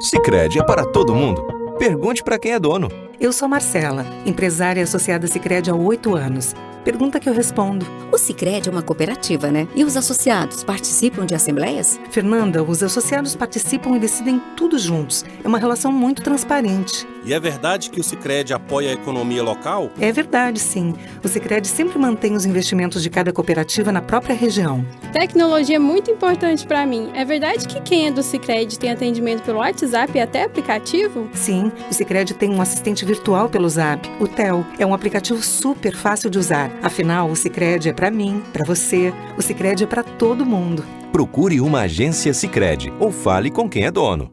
Sicredi é para todo mundo. Pergunte para quem é dono. Eu sou Marcela, empresária associada Sicredi há 8 anos. Pergunta que eu respondo. O Sicredi é uma cooperativa, né? E os associados participam de assembleias? Fernanda, os associados participam e decidem tudo juntos. É uma relação muito transparente. E é verdade que o Sicredi apoia a economia local? É verdade, sim. O Sicredi sempre mantém os investimentos de cada cooperativa na própria região. Tecnologia é muito importante para mim. É verdade que quem é do Sicredi tem atendimento pelo WhatsApp e até aplicativo? Sim, o Sicredi tem um assistente virtual pelo Zap, o Theo. É um aplicativo super fácil de usar. Afinal, o Sicredi é para mim, para você. O Sicredi é para todo mundo. Procure uma agência Sicredi ou fale com quem é dono.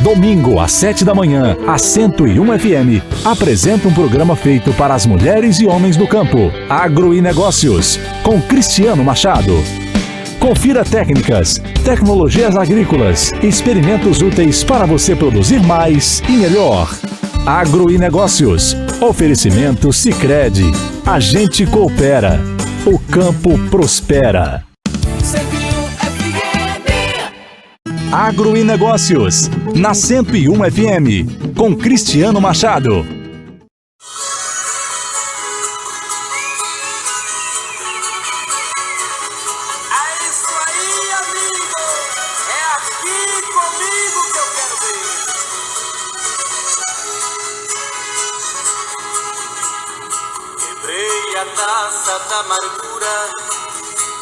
Domingo, às 7 da manhã, a 101 FM apresenta um programa feito para as mulheres e homens do campo. Agro e Negócios, com Cristiano Machado. Confira técnicas, tecnologias agrícolas, experimentos úteis para você produzir mais e melhor. Agro e Negócios. Oferecimento Sicredi. A gente coopera. O campo prospera. Agro e Negócios, na 101 FM, com Cristiano Machado. É isso aí, amigo! É aqui comigo que eu quero ver! Quebrei a taça da amargura,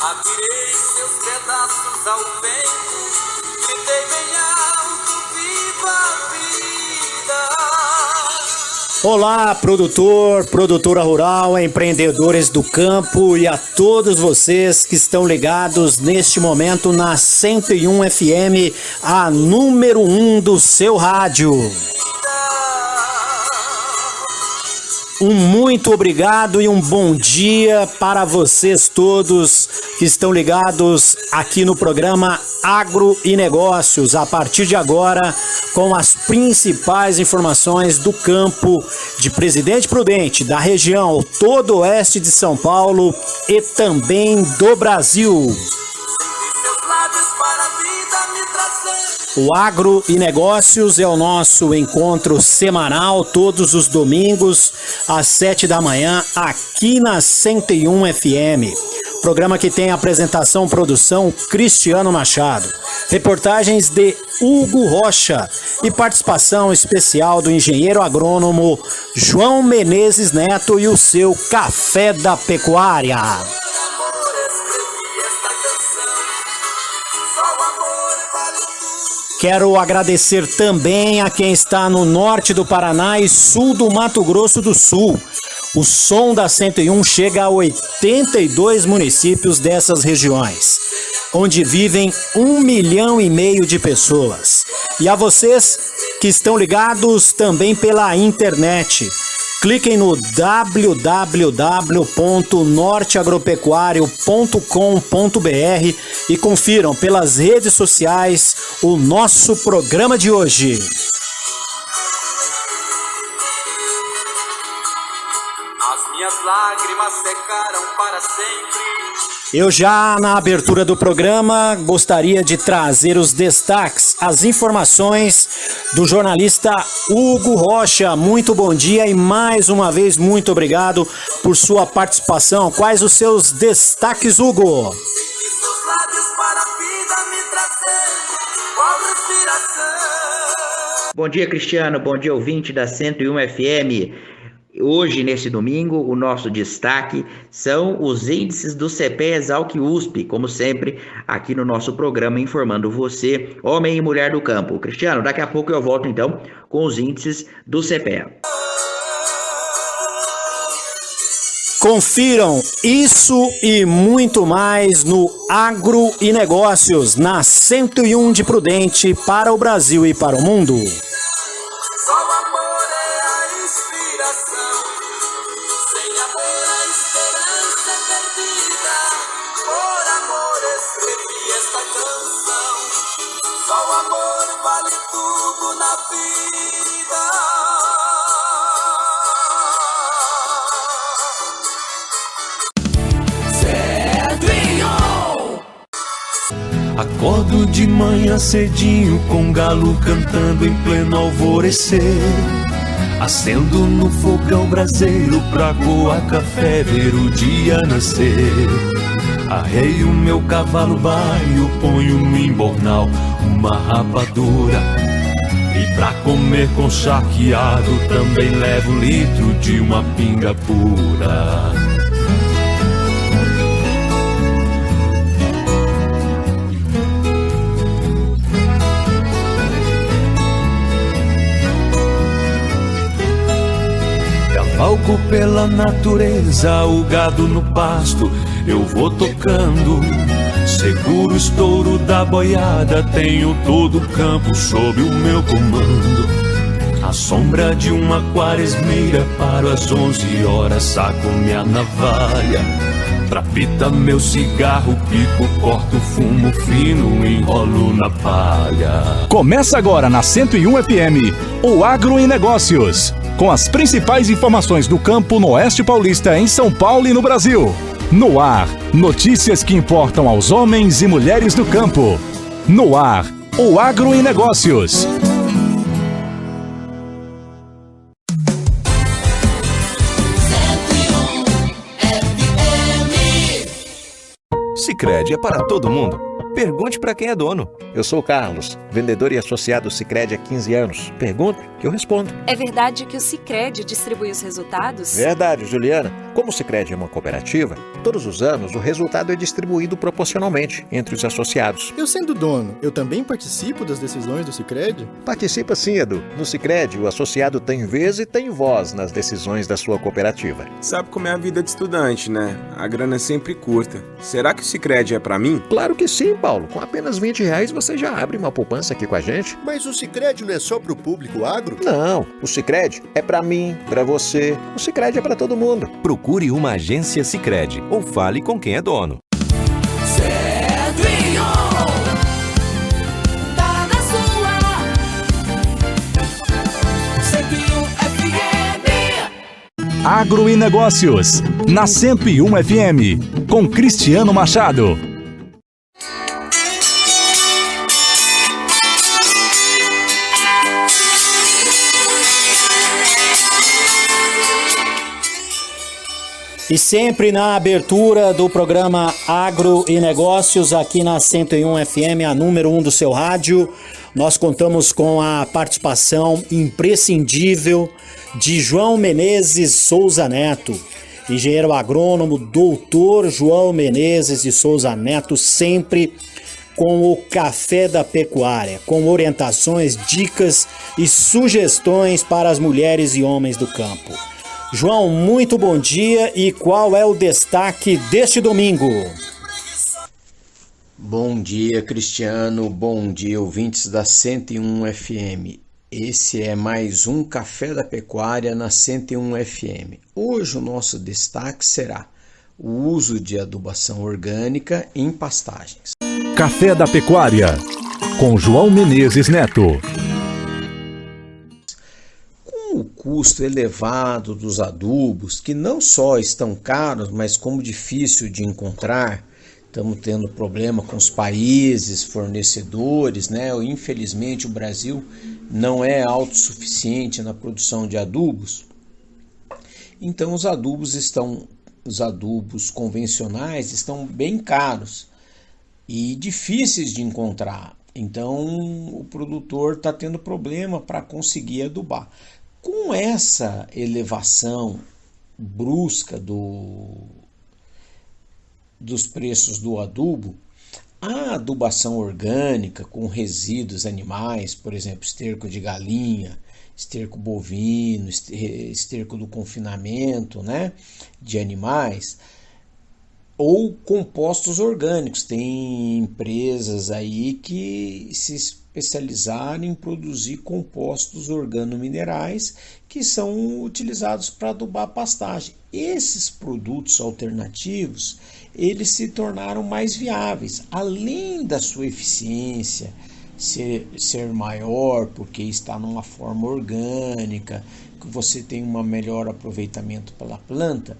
atirei seus pedaços ao vento. Gritei bem alto, viva a vida! Olá, produtora rural, empreendedores do campo e a todos vocês que estão ligados neste momento na 101 FM, a número 1 do seu rádio. Um muito obrigado e um bom dia para vocês todos que estão ligados aqui no programa Agro e Negócios. A partir de agora, com as principais informações do campo de Presidente Prudente, da região todo oeste de São Paulo e também do Brasil. O Agro e Negócios é o nosso encontro semanal, todos os domingos, às 7 da manhã, aqui na 101 FM. Programa que tem apresentação, produção, Cristiano Machado. Reportagens de Hugo Rocha e participação especial do engenheiro agrônomo João Menezes Neto e o seu Café da Pecuária. Quero agradecer também a quem está no norte do Paraná e sul do Mato Grosso do Sul. O som da 101 chega a 82 municípios dessas regiões, onde vivem 1,5 milhão de pessoas. E a vocês que estão ligados também pela internet. Cliquem no www.norteagropecuario.com.br e confiram pelas redes sociais o nosso programa de hoje. As minhas lágrimas secaram para sempre. Eu já na abertura do programa gostaria de trazer os destaques, as informações do jornalista Hugo Rocha. Muito bom dia e mais uma vez muito obrigado por sua participação. Quais os seus destaques, Hugo? Bom dia, Cristiano. Bom dia, ouvinte da 101 FM. Hoje, nesse domingo, o nosso destaque são os índices do CPEA-Exalc-USP, como sempre, aqui no nosso programa, informando você, homem e mulher do campo. Cristiano, daqui a pouco eu volto, então, com os índices do CPEA. Confiram isso e muito mais no Agro e Negócios, na 101 de Prudente, para o Brasil e para o mundo. Acordo de manhã cedinho com galo cantando em pleno alvorecer. Acendo no fogão braseiro pra coar café, ver o dia nascer. Arreio meu cavalo baio, ponho no embornal uma rapadura. E pra comer com charqueado também levo um litro de uma pinga pura. Cavalgo pela natureza, o gado no pasto, eu vou tocando. Seguro o estouro da boiada, tenho todo o campo sob o meu comando. À sombra de uma quaresmeira, paro às 11 horas, saco minha navalha. Pra pita meu cigarro, pico, corto, fumo fino, enrolo na palha. Começa agora na 101 FM, o Agro em Negócios, com as principais informações do campo no Oeste Paulista, em São Paulo e no Brasil. No ar, notícias que importam aos homens e mulheres do campo. No ar, o Agro em Negócios. Sicredi é para todo mundo. Pergunte para quem é dono. Eu sou o Carlos, vendedor e associado Sicredi há 15 anos. Pergunte que eu respondo. É verdade que o Sicredi distribui os resultados? Verdade, Juliana. Como o Sicredi é uma cooperativa, todos os anos o resultado é distribuído proporcionalmente entre os associados. Eu sendo dono, eu também participo das decisões do Sicredi? Participa sim, Edu. No Sicredi, o associado tem vez e tem voz nas decisões da sua cooperativa. Sabe como é a vida de estudante, né? A grana é sempre curta. Será que o Sicredi é pra mim? Claro que sim, Paulo. Com apenas R$20 você já abre uma poupança aqui com a gente. Mas o Sicredi não é só pro público agro? Não, o Sicredi é pra mim, pra você. O Sicredi é pra todo mundo. Procure uma agência Sicredi ou fale com quem é dono. Tá na sua 101 FM. Agro e Negócios, na 101 FM, com Cristiano Machado. E sempre na abertura do programa Agro e Negócios, aqui na 101 FM, a número 1 do seu rádio, nós contamos com a participação imprescindível de João Menezes Souza Neto, engenheiro agrônomo, doutor João Menezes de Souza Neto, sempre com o Café da Pecuária, com orientações, dicas e sugestões para as mulheres e homens do campo. João, muito bom dia e qual é o destaque deste domingo? Bom dia, Cristiano, bom dia, ouvintes da 101 FM. Esse é mais um Café da Pecuária na 101 FM. Hoje o nosso destaque será o uso de adubação orgânica em pastagens. Café da Pecuária, com João Menezes Neto. O custo elevado dos adubos, que não só estão caros, mas como difícil de encontrar, estamos tendo problema com os países fornecedores, né? Infelizmente o Brasil não é autossuficiente na produção de adubos. Então os adubos convencionais estão bem caros e difíceis de encontrar. Então o produtor está tendo problema para conseguir adubar. Com essa elevação brusca dos preços do adubo, a adubação orgânica com resíduos animais, por exemplo, esterco de galinha, esterco bovino, esterco do confinamento, né, de animais, ou compostos orgânicos. Tem empresas aí que se especializaram em produzir compostos organominerais que são utilizados para adubar pastagem. Esses produtos alternativos, eles se tornaram mais viáveis, além da sua eficiência ser maior, porque está numa forma orgânica, que você tem um melhor aproveitamento pela planta.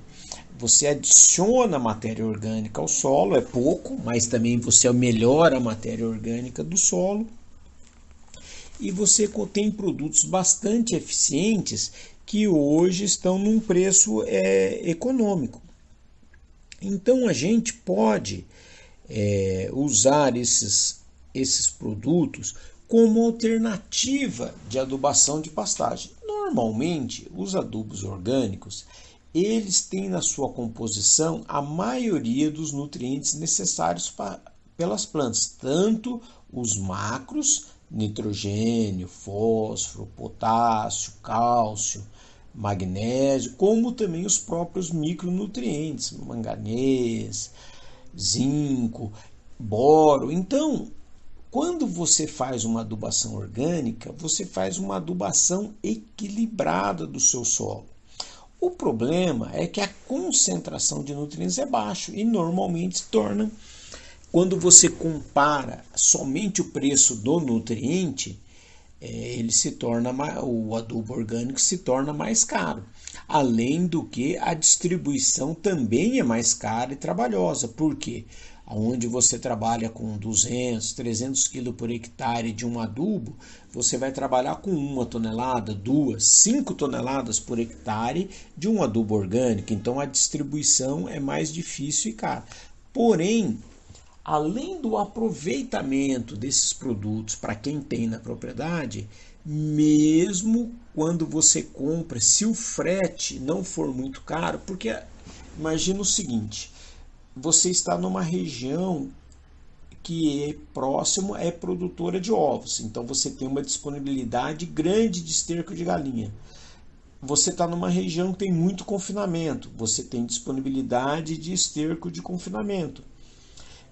você adiciona matéria orgânica ao solo, é pouco, mas também você melhora a matéria orgânica do solo. E você tem produtos bastante eficientes que hoje estão num preço econômico. Então a gente pode usar esses produtos como alternativa de adubação de pastagem. Normalmente, os adubos orgânicos, eles têm na sua composição a maioria dos nutrientes necessários pelas plantas, tanto os macros, nitrogênio, fósforo, potássio, cálcio, magnésio, como também os próprios micronutrientes, manganês, zinco, boro. Então, quando você faz uma adubação orgânica, você faz uma adubação equilibrada do seu solo. O problema é que a concentração de nutrientes é baixa e normalmente se torna, quando você compara somente o preço do nutriente, o adubo orgânico se torna mais caro. Além do que a distribuição também é mais cara e trabalhosa. Por quê? Onde você trabalha com 200, 300 kg por hectare de um adubo, você vai trabalhar com 1 tonelada, 2, 5 toneladas por hectare de um adubo orgânico. Então a distribuição é mais difícil e cara. Porém, além do aproveitamento desses produtos para quem tem na propriedade, mesmo quando você compra, se o frete não for muito caro, porque imagina o seguinte, você está numa região que é produtora de ovos, então você tem uma disponibilidade grande de esterco de galinha. Você está numa região que tem muito confinamento, você tem disponibilidade de esterco de confinamento.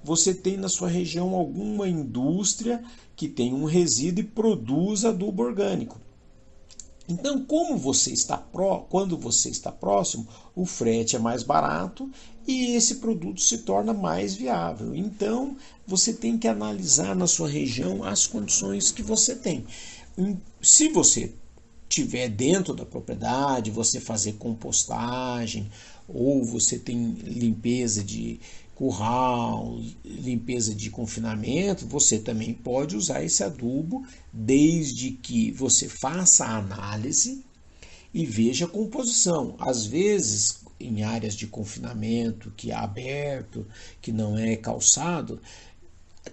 Você tem na sua região alguma indústria que tem um resíduo e produz adubo orgânico. Então, quando você está próximo, o frete é mais barato e esse produto se torna mais viável. Então, você tem que analisar na sua região as condições que você tem. Se você tiver dentro da propriedade, você fazer compostagem, ou você tem limpeza de curral, limpeza de confinamento, você também pode usar esse adubo, desde que você faça a análise e veja a composição. Às vezes, em áreas de confinamento, que é aberto, que não é calçado,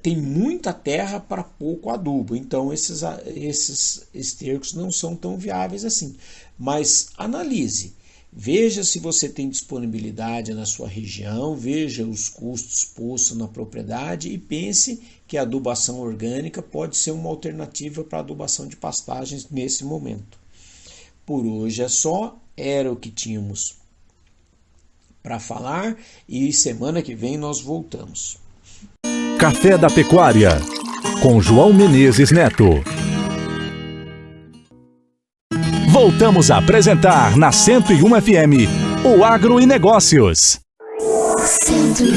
tem muita terra para pouco adubo, então esses estercos não são tão viáveis assim. Mas analise. Veja se você tem disponibilidade na sua região, veja os custos postos na propriedade e pense que a adubação orgânica pode ser uma alternativa para a adubação de pastagens nesse momento. Por hoje é só, era o que tínhamos para falar e semana que vem nós voltamos. Café da Pecuária, com João Menezes Neto. Voltamos a apresentar na 101 FM, o Agro e Negócios. 101.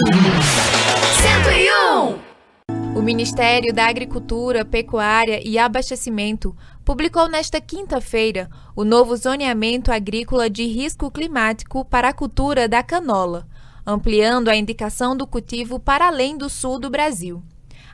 O Ministério da Agricultura, Pecuária e Abastecimento publicou nesta quinta-feira o novo zoneamento agrícola de risco climático para a cultura da canola, ampliando a indicação do cultivo para além do sul do Brasil.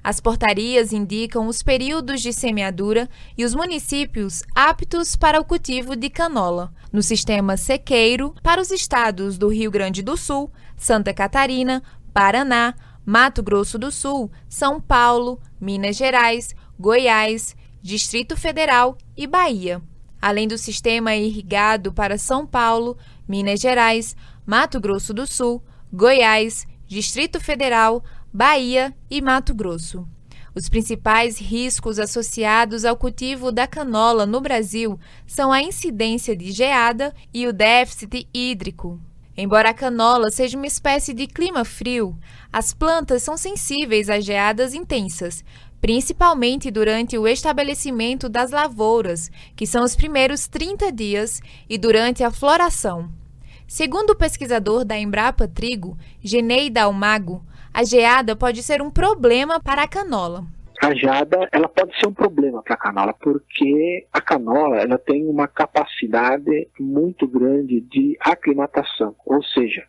As portarias indicam os períodos de semeadura e os municípios aptos para o cultivo de canola, no sistema sequeiro para os estados do Rio Grande do Sul, Santa Catarina, Paraná, Mato Grosso do Sul, São Paulo, Minas Gerais, Goiás, Distrito Federal e Bahia, além do sistema irrigado para São Paulo, Minas Gerais, Mato Grosso do Sul, Goiás, Distrito Federal, Bahia e Mato Grosso. Os principais riscos associados ao cultivo da canola no Brasil são a incidência de geada e o déficit hídrico. Embora a canola seja uma espécie de clima frio, as plantas são sensíveis a geadas intensas, principalmente durante o estabelecimento das lavouras, que são os primeiros 30 dias, e durante a floração. Segundo o pesquisador da Embrapa Trigo, Genei Dalmago, a geada pode ser um problema para a canola. a jada ela pode ser um problema para a canola, porque a canola ela tem uma capacidade muito grande de aclimatação, ou seja,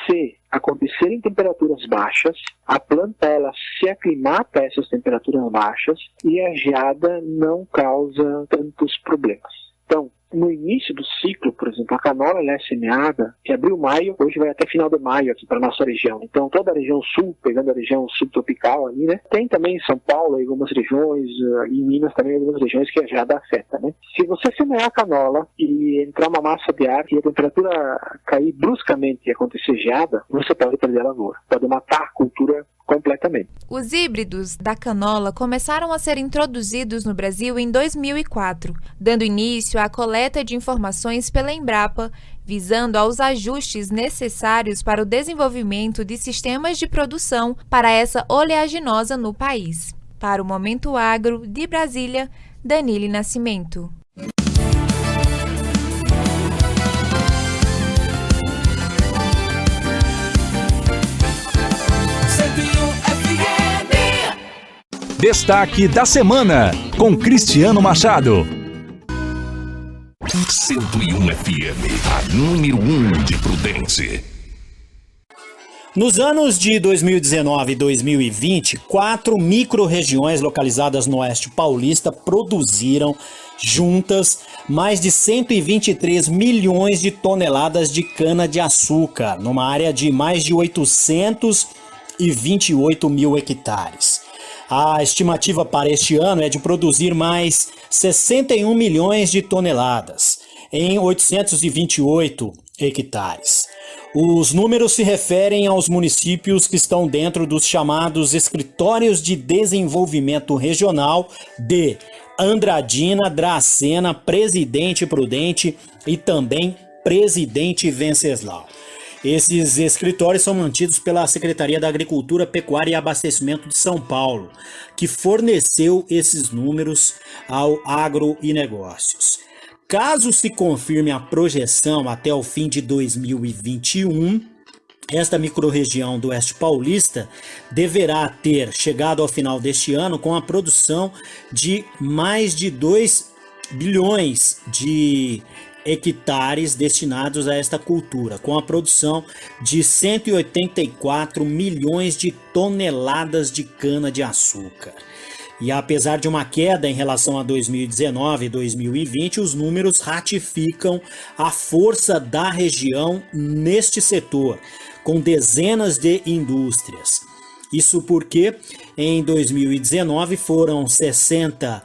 se acontecerem temperaturas baixas, a planta ela se aclimata a essas temperaturas baixas e a jada não causa tantos problemas. Então, no início do ciclo, por exemplo, a canola ela é semeada de abril, maio, hoje vai até final de maio aqui para a nossa região. Então, toda a região sul, pegando a região subtropical ali, né? Tem também em São Paulo algumas regiões, em Minas também algumas regiões que a jada afeta, né? Se você semear a canola e entrar uma massa de ar e a temperatura cair bruscamente e acontecer geada, você pode perder a lavoura, pode matar a cultura completamente. Os híbridos da canola começaram a ser introduzidos no Brasil em 2004, dando início à coleta de informações pela Embrapa, visando aos ajustes necessários para o desenvolvimento de sistemas de produção para essa oleaginosa no país. Para o Momento Agro, de Brasília, Danile Nascimento. Destaque da semana, com Cristiano Machado. 101 FM, a número 1 de Prudente. Nos anos de 2019 e 2020, 4 micro-regiões localizadas no Oeste Paulista produziram juntas mais de 123 milhões de toneladas de cana-de-açúcar, numa área de mais de 828 mil hectares. A estimativa para este ano é de produzir mais 61 milhões de toneladas, em 828 hectares. Os números se referem aos municípios que estão dentro dos chamados Escritórios de Desenvolvimento Regional de Andradina, Dracena, Presidente Prudente e também Presidente Venceslau. Esses escritórios são mantidos pela Secretaria da Agricultura, Pecuária e Abastecimento de São Paulo, que forneceu esses números ao Agro e Negócios. Caso se confirme a projeção até o fim de 2021, esta microrregião do Oeste Paulista deverá ter chegado ao final deste ano com a produção de mais de 2 bilhões de hectares destinados a esta cultura, com a produção de 184 milhões de toneladas de cana-de-açúcar. E apesar de uma queda em relação a 2019 e 2020, os números ratificam a força da região neste setor, com dezenas de indústrias. Isso porque em 2019 foram 60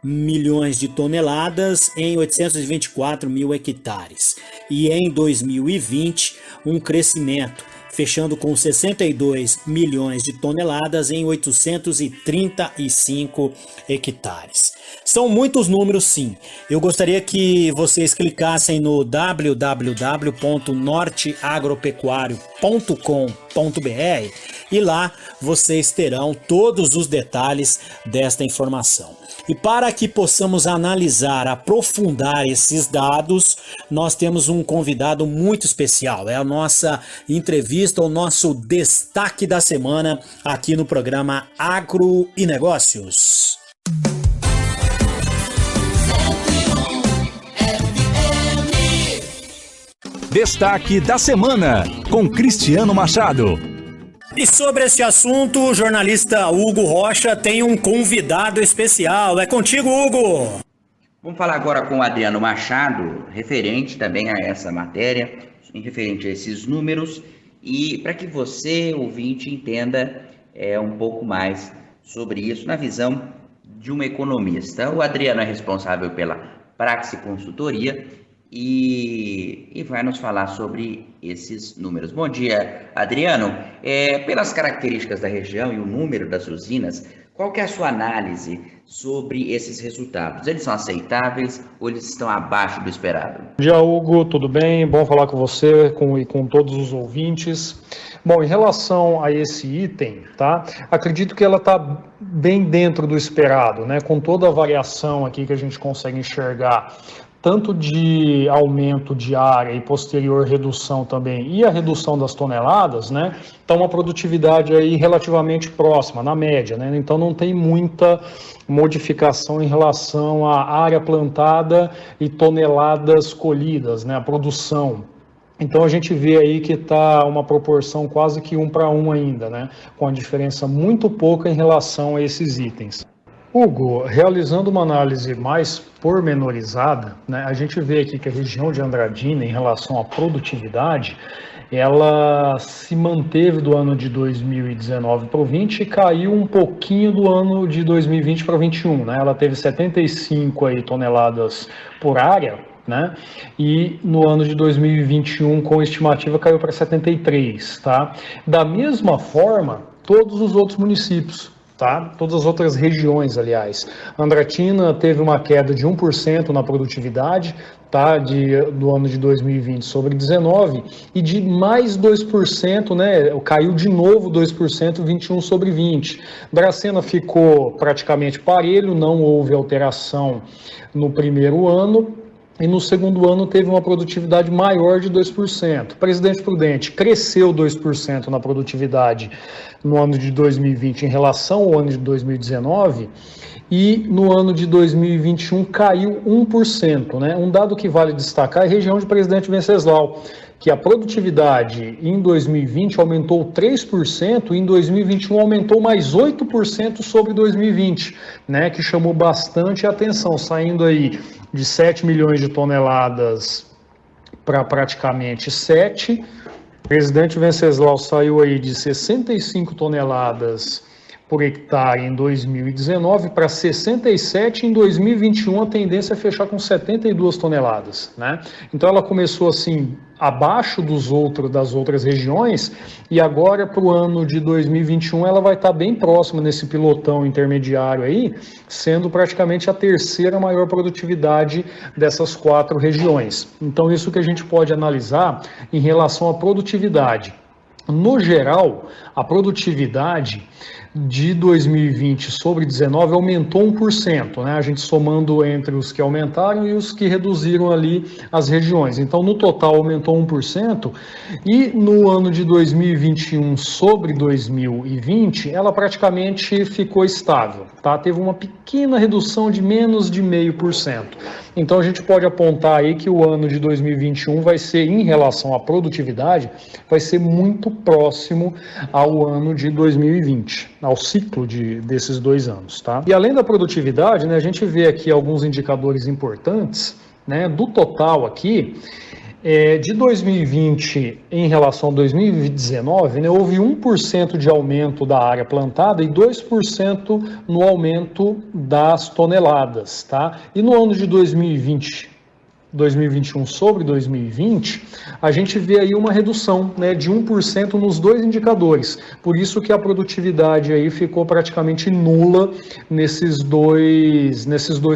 milhões de toneladas em 824 mil hectares. E em 2020, um crescimento, fechando com 62 milhões de toneladas em 835 hectares. São muitos números, sim. Eu gostaria que vocês clicassem no www.norteagropecuario.com.br e lá vocês terão todos os detalhes desta informação. E para que possamos analisar, aprofundar esses dados, nós temos um convidado muito especial. É a nossa entrevista, o nosso destaque da semana aqui no programa Agro e Negócios. Destaque da semana, com Cristiano Machado. E sobre este assunto, o jornalista Hugo Rocha tem um convidado especial. É contigo, Hugo! Vamos falar agora com o Adriano Machado, referente também a essa matéria, referente a esses números, e para que você, ouvinte, entenda um pouco mais sobre isso na visão de um economista. O Adriano é responsável pela Praxi Consultoria e vai nos falar sobre esses números. Bom dia, Adriano. Pelas características da região e o número das usinas, qual que é a sua análise sobre esses resultados? Eles são aceitáveis ou eles estão abaixo do esperado? Bom dia, Hugo. Tudo bem? Bom falar com você e com todos os ouvintes. Bom, em relação a esse item, tá? Acredito que ela está bem dentro do esperado, né? Com toda a variação aqui que a gente consegue enxergar tanto de aumento de área e posterior redução também, e a redução das toneladas, né, está uma produtividade aí relativamente próxima, na média, né, então não tem muita modificação em relação à área plantada e toneladas colhidas, né, a produção. Então a gente vê aí que está uma proporção quase que 1 para 1 ainda, né, com a diferença muito pouca em relação a esses itens. Hugo, realizando uma análise mais pormenorizada, né, a gente vê aqui que a região de Andradina, em relação à produtividade, ela se manteve do ano de 2019 para o 20 e caiu um pouquinho do ano de 2020 para o 21. Né? Ela teve 75 aí, toneladas por área, né? E no ano de 2021, com estimativa, caiu para 73. Tá? Da mesma forma, todos os outros municípios. Tá? Todas as outras regiões, aliás. Andradina teve uma queda de 1% na produtividade, tá? Do ano de 2020 sobre 19, e de mais 2%, né? Caiu de novo 2%, 21 sobre 20. Dracena ficou praticamente parelho, não houve alteração no primeiro ano, e no segundo ano teve uma produtividade maior de 2%. Presidente Prudente cresceu 2% na produtividade no ano de 2020 em relação ao ano de 2019, e no ano de 2021 caiu 1%. Né? Um dado que vale destacar é a região de Presidente Venceslau, que a produtividade em 2020 aumentou 3% e em 2021 aumentou mais 8% sobre 2020, né? Que chamou bastante atenção, saindo aí de 7 milhões de toneladas para praticamente 7. Presidente Venceslau saiu aí de 65 toneladas por hectare em 2019 para 67 em 2021, a tendência é fechar com 72 toneladas, né? Então ela começou assim abaixo das outras regiões, e agora para o ano de 2021 ela vai estar bem próxima nesse pilotão intermediário aí, sendo praticamente a terceira maior produtividade dessas 4 regiões. Então isso que a gente pode analisar em relação à produtividade. No geral, a produtividade de 2020 sobre 19 aumentou 1%, né? A gente somando entre os que aumentaram e os que reduziram ali as regiões. Então, no total, aumentou 1%, e no ano de 2021 sobre 2020, ela praticamente ficou estável, tá? Teve uma pequena redução de menos de 0,5%. Então, a gente pode apontar aí que o ano de 2021 vai ser, em relação à produtividade, vai ser muito próximo ao ano de 2020. Ao ciclo desses 2 anos, tá? E além da produtividade, né, a gente vê aqui alguns indicadores importantes, né, do total aqui, de 2020 em relação a 2019, né, houve 1% de aumento da área plantada e 2% no aumento das toneladas, tá? E no ano de 2021 sobre 2020, a gente vê aí uma redução, né, de 1% nos 2 indicadores. Por isso que a produtividade aí ficou praticamente nula nesses dois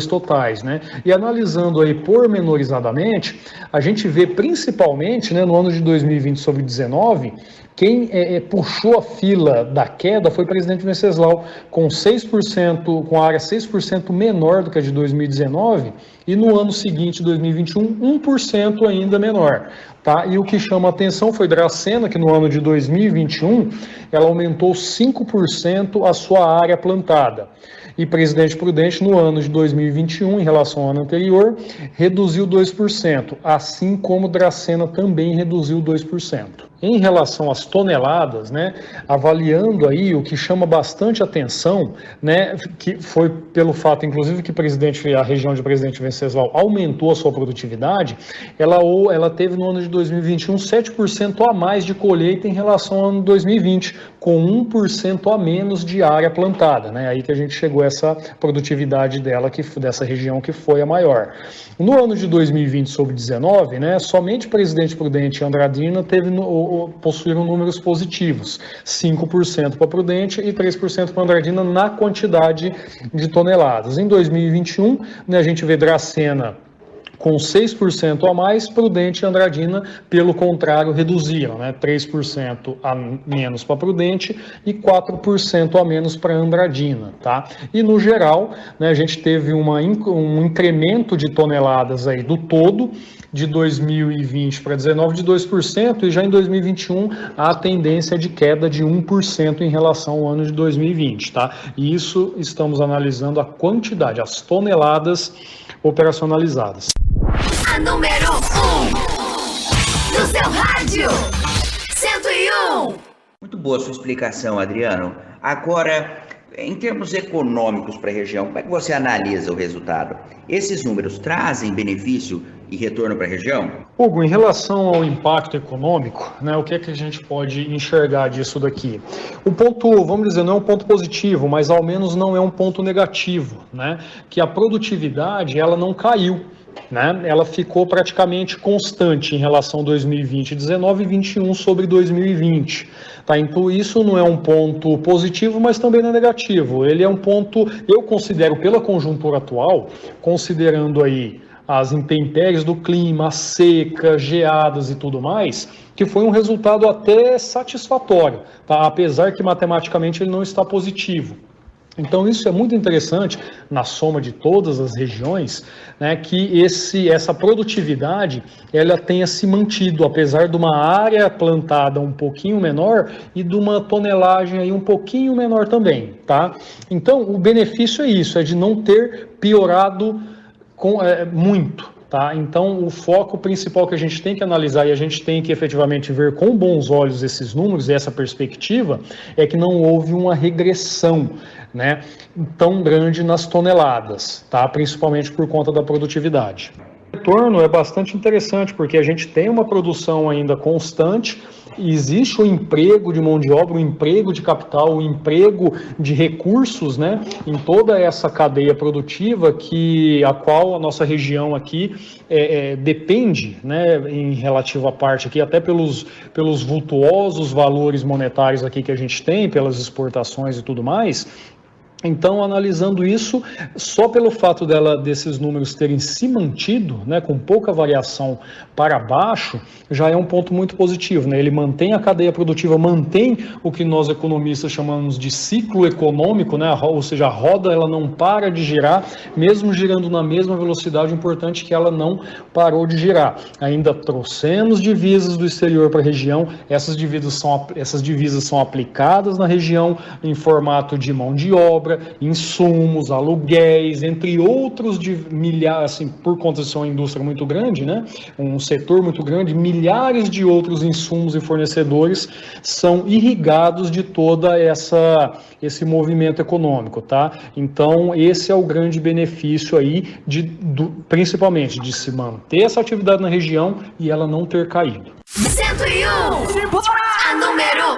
totais, né? E analisando aí pormenorizadamente, a gente vê principalmente, né, no ano de 2020 sobre 19, quem puxou a fila da queda foi o Presidente Venceslau, com 6%, com a área 6% menor do que a de 2019, e no ano seguinte, 2021, 1% ainda menor. Tá? E o que chama a atenção foi Dracena, que no ano de 2021, ela aumentou 5% a sua área plantada. E Presidente Prudente, no ano de 2021, em relação ao ano anterior, reduziu 2%, assim como Dracena também reduziu 2%. Em relação às toneladas, né, avaliando aí o que chama bastante atenção, né, que foi pelo fato, inclusive, que a região de Presidente Venceslau aumentou a sua produtividade, ela teve no ano de 2021 7% a mais de colheita em relação ao ano de 2020, com 1% a menos de área plantada, né, aí que a gente chegou a essa produtividade dessa região que foi a maior. No ano de 2020 sobre 19, né, somente Presidente Prudente e Andradina possuíram números positivos, 5% para Prudente e 3% para Andradina na quantidade de toneladas. Em 2021, né, a gente vê Dracena com 6% a mais, Prudente e Andradina, pelo contrário, reduziram, né? 3% a menos para Prudente e 4% a menos para Andradina, tá? E no geral, né, a gente teve um incremento de toneladas aí do todo, de 2020 para 19 de 2%, e já em 2021 a tendência é de queda de 1% em relação ao ano de 2020, tá? E isso estamos analisando a quantidade, as toneladas operacionalizadas. A número 1 do seu rádio, 101. Muito boa sua explicação, Adriano. Agora, em termos econômicos para a região, como é que você analisa o resultado? Esses números trazem benefício e retorno para a região? Hugo, em relação ao impacto econômico, né, o que é que a gente pode enxergar disso daqui? O ponto, vamos dizer, não é um ponto positivo, mas ao menos não é um ponto negativo, né? Que a produtividade, ela não caiu, né? Ela ficou praticamente constante em relação a 2020, 19 e 21 sobre 2020. Tá? Então isso não é um ponto positivo, mas também não é negativo. Ele é um ponto, eu considero, pela conjuntura atual, considerando aí as intempéries do clima, a seca, geadas e tudo mais, que foi um resultado até satisfatório, tá? Apesar que matematicamente ele não está positivo. Então isso é muito interessante na soma de todas as regiões, né, que essa produtividade ela tenha se mantido, apesar de uma área plantada um pouquinho menor e de uma tonelagem aí um pouquinho menor também, tá? Então o benefício é isso, é de não ter piorado muito, tá? Então o foco principal que a gente tem que analisar e a gente tem que efetivamente ver com bons olhos esses números e essa perspectiva é que não houve uma regressão, né, tão grande nas toneladas, tá? Principalmente por conta da produtividade. O retorno é bastante interessante porque a gente tem uma produção ainda constante, existe o emprego de mão de obra, o emprego de capital, o emprego de recursos, né, em toda essa cadeia produtiva a qual a nossa região aqui depende, né, em relativa parte aqui, até pelos vultuosos valores monetários aqui que a gente tem, pelas exportações e tudo mais. Então, analisando isso, só pelo fato desses números terem se mantido, né, com pouca variação para baixo, já é um ponto muito positivo, né? Ele mantém a cadeia produtiva, mantém o que nós economistas chamamos de ciclo econômico, né? Ou seja, a roda ela não para de girar, mesmo girando na mesma velocidade, o importante é que ela não parou de girar. Ainda trouxemos divisas do exterior para a região, essas divisas são aplicadas na região em formato de mão de obra, insumos, aluguéis, entre outros de milhares, assim, por conta de ser uma indústria muito grande, né, um setor muito grande, milhares de outros insumos e fornecedores são irrigados de toda esse movimento econômico, tá? Então, esse é o grande benefício aí, principalmente de se manter essa atividade na região e ela não ter caído. 101, a número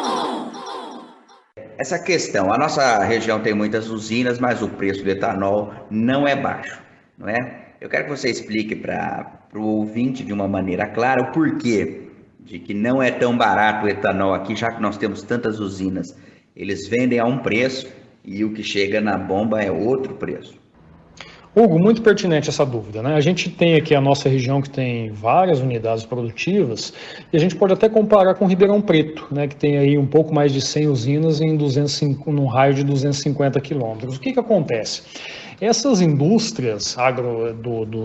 1. Essa questão, a nossa região tem muitas usinas, mas o preço do etanol não é baixo, não é? Eu quero que você explique para o ouvinte de uma maneira clara o porquê de que não é tão barato o etanol aqui, já que nós temos tantas usinas. Eles vendem a um preço e o que chega na bomba é outro preço. Hugo, muito pertinente essa dúvida, né? A gente tem aqui a nossa região que tem várias unidades produtivas e a gente pode até comparar com Ribeirão Preto, né? Que tem aí um pouco mais de 100 usinas num raio de 250 quilômetros. O que acontece? Essas indústrias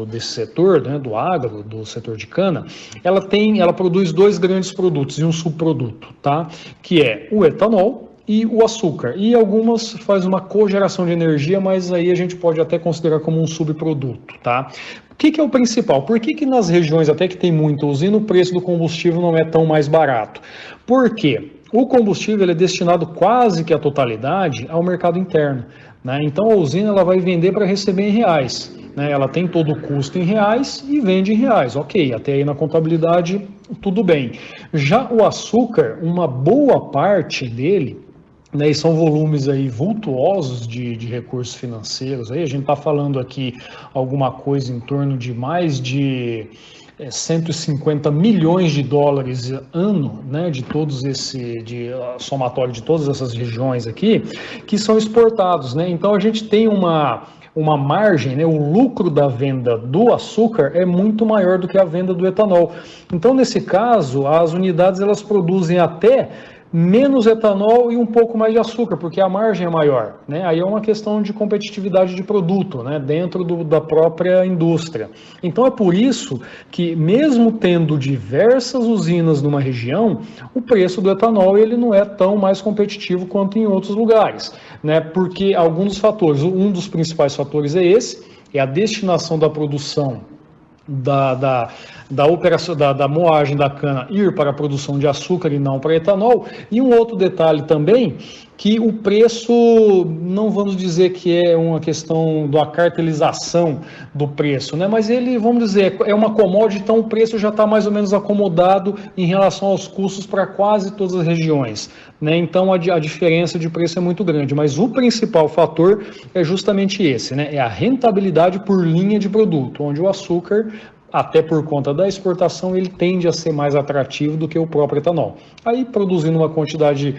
desse setor, né, do agro, do setor de cana, ela produz dois grandes produtos e um subproduto, tá? Que é o etanol e o açúcar, e algumas faz uma cogeração de energia, mas aí a gente pode até considerar como um subproduto, tá? O que é o principal? Por que nas regiões até que tem muita usina o preço do combustível não é tão mais barato? Por quê? O combustível é destinado quase que a totalidade ao mercado interno, né? Então a usina ela vai vender para receber em reais, né? Ela tem todo o custo em reais e vende em reais, ok, até aí na contabilidade tudo bem. Já o açúcar, uma boa parte dele, né, e são volumes aí vultuosos de recursos financeiros, aí a gente está falando aqui alguma coisa em torno de mais de 150 milhões de dólares ano, né, somatório de todas essas regiões aqui, que são exportados, né? Então a gente tem uma uma margem, né, o lucro da venda do açúcar é muito maior do que a venda do etanol. Então, nesse caso, as unidades elas produzem até menos etanol e um pouco mais de açúcar, porque a margem é maior, né? Aí é uma questão de competitividade de produto, né, dentro da própria indústria. Então é por isso que, mesmo tendo diversas usinas numa região, o preço do etanol ele não é tão mais competitivo quanto em outros lugares, né? Porque alguns dos fatores, um dos principais fatores é esse, é a destinação da produção da operação da moagem da cana ir para a produção de açúcar e não para etanol. E um outro detalhe também, que o preço, não vamos dizer que é uma questão da cartelização do preço, né? Mas ele, vamos dizer, é uma commodity, então o preço já está mais ou menos acomodado em relação aos custos para quase todas as regiões, né? Então a diferença de preço é muito grande, mas o principal fator é justamente esse, né? É a rentabilidade por linha de produto, onde o açúcar, até por conta da exportação, ele tende a ser mais atrativo do que o próprio etanol. Aí, produzindo uma quantidade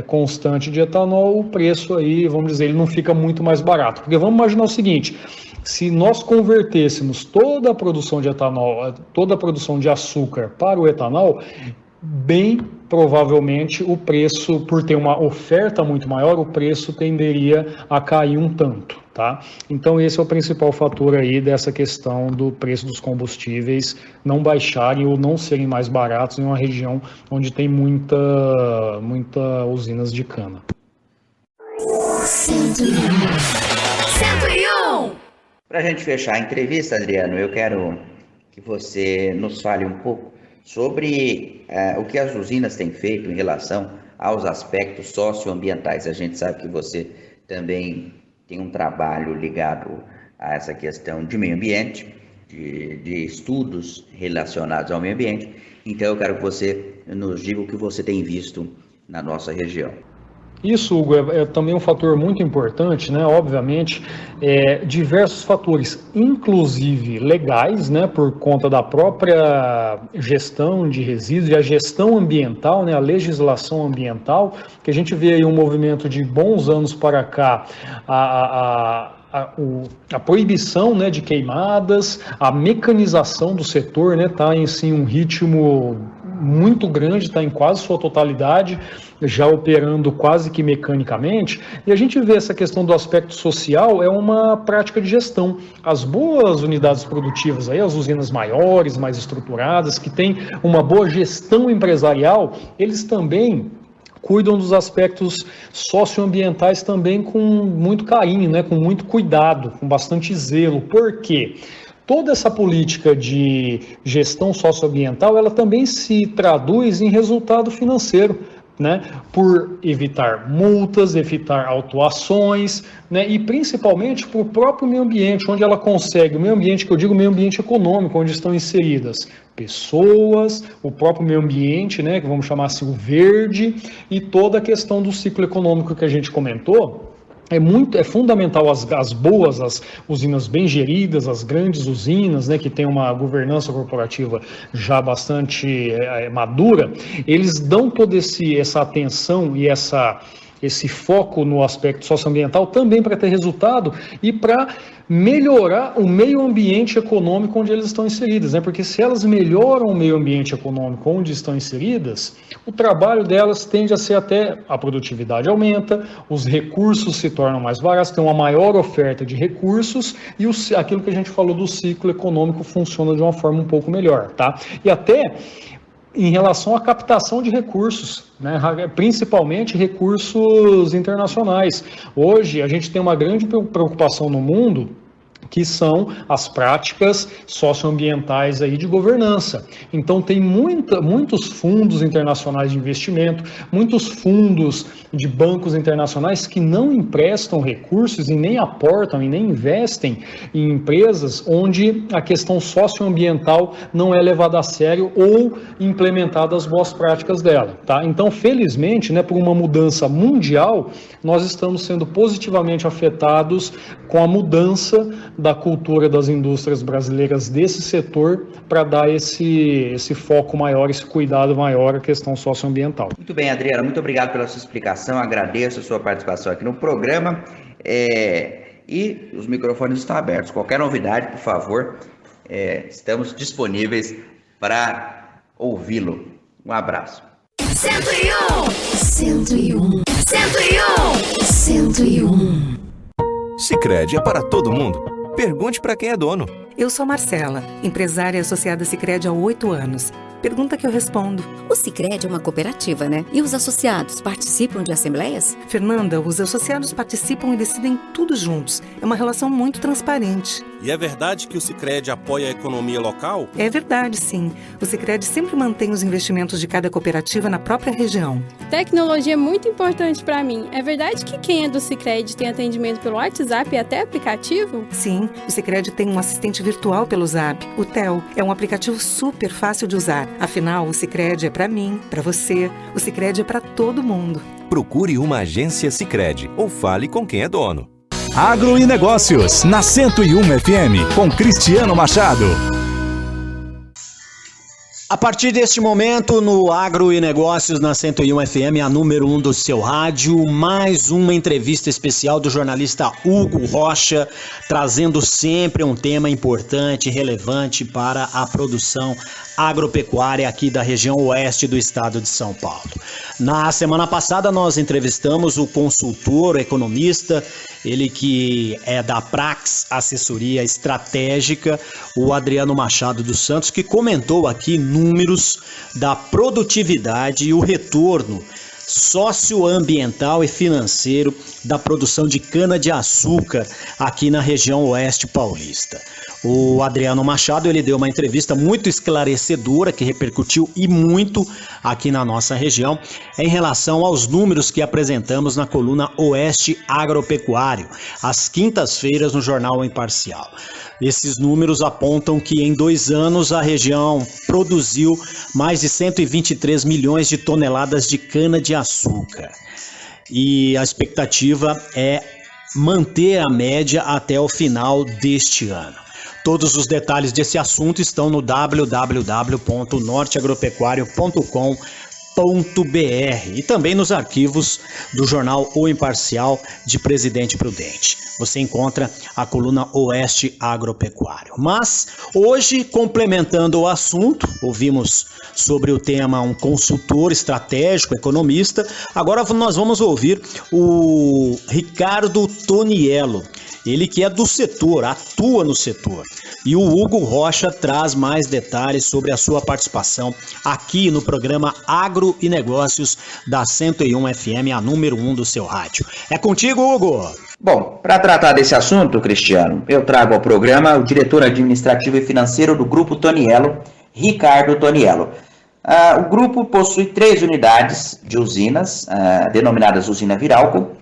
constante de etanol, o preço aí, vamos dizer, ele não fica muito mais barato. Porque vamos imaginar o seguinte, se nós convertêssemos toda a produção de etanol, toda a produção de açúcar para o etanol, bem provavelmente o preço, por ter uma oferta muito maior, o preço tenderia a cair um tanto, tá? Então esse é o principal fator aí dessa questão do preço dos combustíveis não baixarem ou não serem mais baratos em uma região onde tem muita usinas de cana. 101. Para a gente fechar a entrevista, Adriano, eu quero que você nos fale um pouco sobre o que as usinas têm feito em relação aos aspectos socioambientais. A gente sabe que você também tem um trabalho ligado a essa questão de meio ambiente, de estudos relacionados ao meio ambiente. Então eu quero que você nos diga o que você tem visto na nossa região. Isso, Hugo, é também um fator muito importante, né? Obviamente, diversos fatores, inclusive legais, né? Por conta da própria gestão de resíduos e a gestão ambiental, né? A legislação ambiental, que a gente vê aí um movimento de bons anos para cá, a proibição, né, de queimadas, a mecanização do setor, né, está em sim, um ritmo muito grande, está em quase sua totalidade, já operando quase que mecanicamente, e a gente vê essa questão do aspecto social, é uma prática de gestão. As boas unidades produtivas, aí, as usinas maiores, mais estruturadas, que têm uma boa gestão empresarial, eles também cuidam dos aspectos socioambientais também com muito carinho, né, com muito cuidado, com bastante zelo. Por quê? Toda essa política de gestão socioambiental, ela também se traduz em resultado financeiro, né, por evitar multas, evitar autuações, né, e principalmente por próprio meio ambiente, onde ela consegue, o meio ambiente que eu digo, meio ambiente econômico, onde estão inseridas pessoas, o próprio meio ambiente, né, que vamos chamar assim o verde, e toda a questão do ciclo econômico que a gente comentou. É fundamental as boas, as usinas bem geridas, as grandes usinas, né, que tem uma governança corporativa já bastante madura, eles dão toda essa atenção e esse foco no aspecto socioambiental também para ter resultado e para melhorar o meio ambiente econômico onde eles estão inseridas, né? Porque se elas melhoram o meio ambiente econômico onde estão inseridas, o trabalho delas tende a ser até, a produtividade aumenta, os recursos se tornam mais baratos, tem uma maior oferta de recursos e aquilo que a gente falou do ciclo econômico funciona de uma forma um pouco melhor, tá? E até em relação à captação de recursos, né, principalmente recursos internacionais. Hoje a gente tem uma grande preocupação no mundo, que são as práticas socioambientais aí de governança. Então tem muitos fundos internacionais de investimento, muitos fundos de bancos internacionais que não emprestam recursos e nem aportam e nem investem em empresas onde a questão socioambiental não é levada a sério ou implementada as boas práticas dela, tá? Então, felizmente, né, por uma mudança mundial, nós estamos sendo positivamente afetados com a mudança da cultura das indústrias brasileiras desse setor para dar esse foco maior, esse cuidado maior à questão socioambiental. Muito bem, Adriano, muito obrigado pela sua explicação, agradeço a sua participação aqui no programa. E os microfones estão abertos. Qualquer novidade, por favor, estamos disponíveis para ouvi-lo. Um abraço. 101. Sicredi é para todo mundo. Pergunte para quem é dono. Eu sou Marcela, empresária associada Sicredi há 8 anos. Pergunta que eu respondo. O Sicredi é uma cooperativa, né? E os associados participam de assembleias? Fernanda, os associados participam e decidem tudo juntos. É uma relação muito transparente. E é verdade que o Sicredi apoia a economia local? É verdade, sim. O Sicredi sempre mantém os investimentos de cada cooperativa na própria região. Tecnologia é muito importante para mim. É verdade que quem é do Sicredi tem atendimento pelo WhatsApp e até aplicativo? Sim, o Sicredi tem um assistente virtual pelo Zap. O TEL é um aplicativo super fácil de usar. Afinal, o Sicredi é para mim, para você. O Sicredi é para todo mundo. Procure uma agência Sicredi ou fale com quem é dono. Agro e Negócios, na 101 FM, com Cristiano Machado. A partir deste momento, no Agro e Negócios, na 101 FM, a número 1 do seu rádio, mais uma entrevista especial do jornalista Hugo Rocha, trazendo sempre um tema importante e relevante para a produção agropecuária aqui da região oeste do estado de São Paulo. Na semana passada nós entrevistamos o consultor economista, ele que é da Prax Assessoria Estratégica, o Adriano Machado dos Santos, que comentou aqui números da produtividade e o retorno socioambiental e financeiro da produção de cana-de-açúcar aqui na região oeste paulista. O Adriano Machado, ele deu uma entrevista muito esclarecedora, que repercutiu e muito aqui na nossa região, em relação aos números que apresentamos na coluna Oeste Agropecuário, às quintas-feiras no Jornal Imparcial. Esses números apontam que em 2 anos a região produziu mais de 123 milhões de toneladas de cana-de-açúcar. E a expectativa é manter a média até o final deste ano. Todos os detalhes desse assunto estão no www.norteagropecuario.com.br e também nos arquivos do jornal O Imparcial de Presidente Prudente. Você encontra a coluna Oeste Agropecuário. Mas hoje, complementando o assunto, ouvimos sobre o tema um consultor estratégico, economista. Agora nós vamos ouvir o Ricardo Toniello. Ele que é do setor, atua no setor. E o Hugo Rocha traz mais detalhes sobre a sua participação aqui no programa Agro e Negócios da 101 FM, a número 1 do seu rádio. É contigo, Hugo! Bom, para tratar desse assunto, Cristiano, eu trago ao programa o diretor administrativo e financeiro do Grupo Toniello, Ricardo Toniello. O grupo possui 3 unidades de usinas, denominadas Usina Viralco,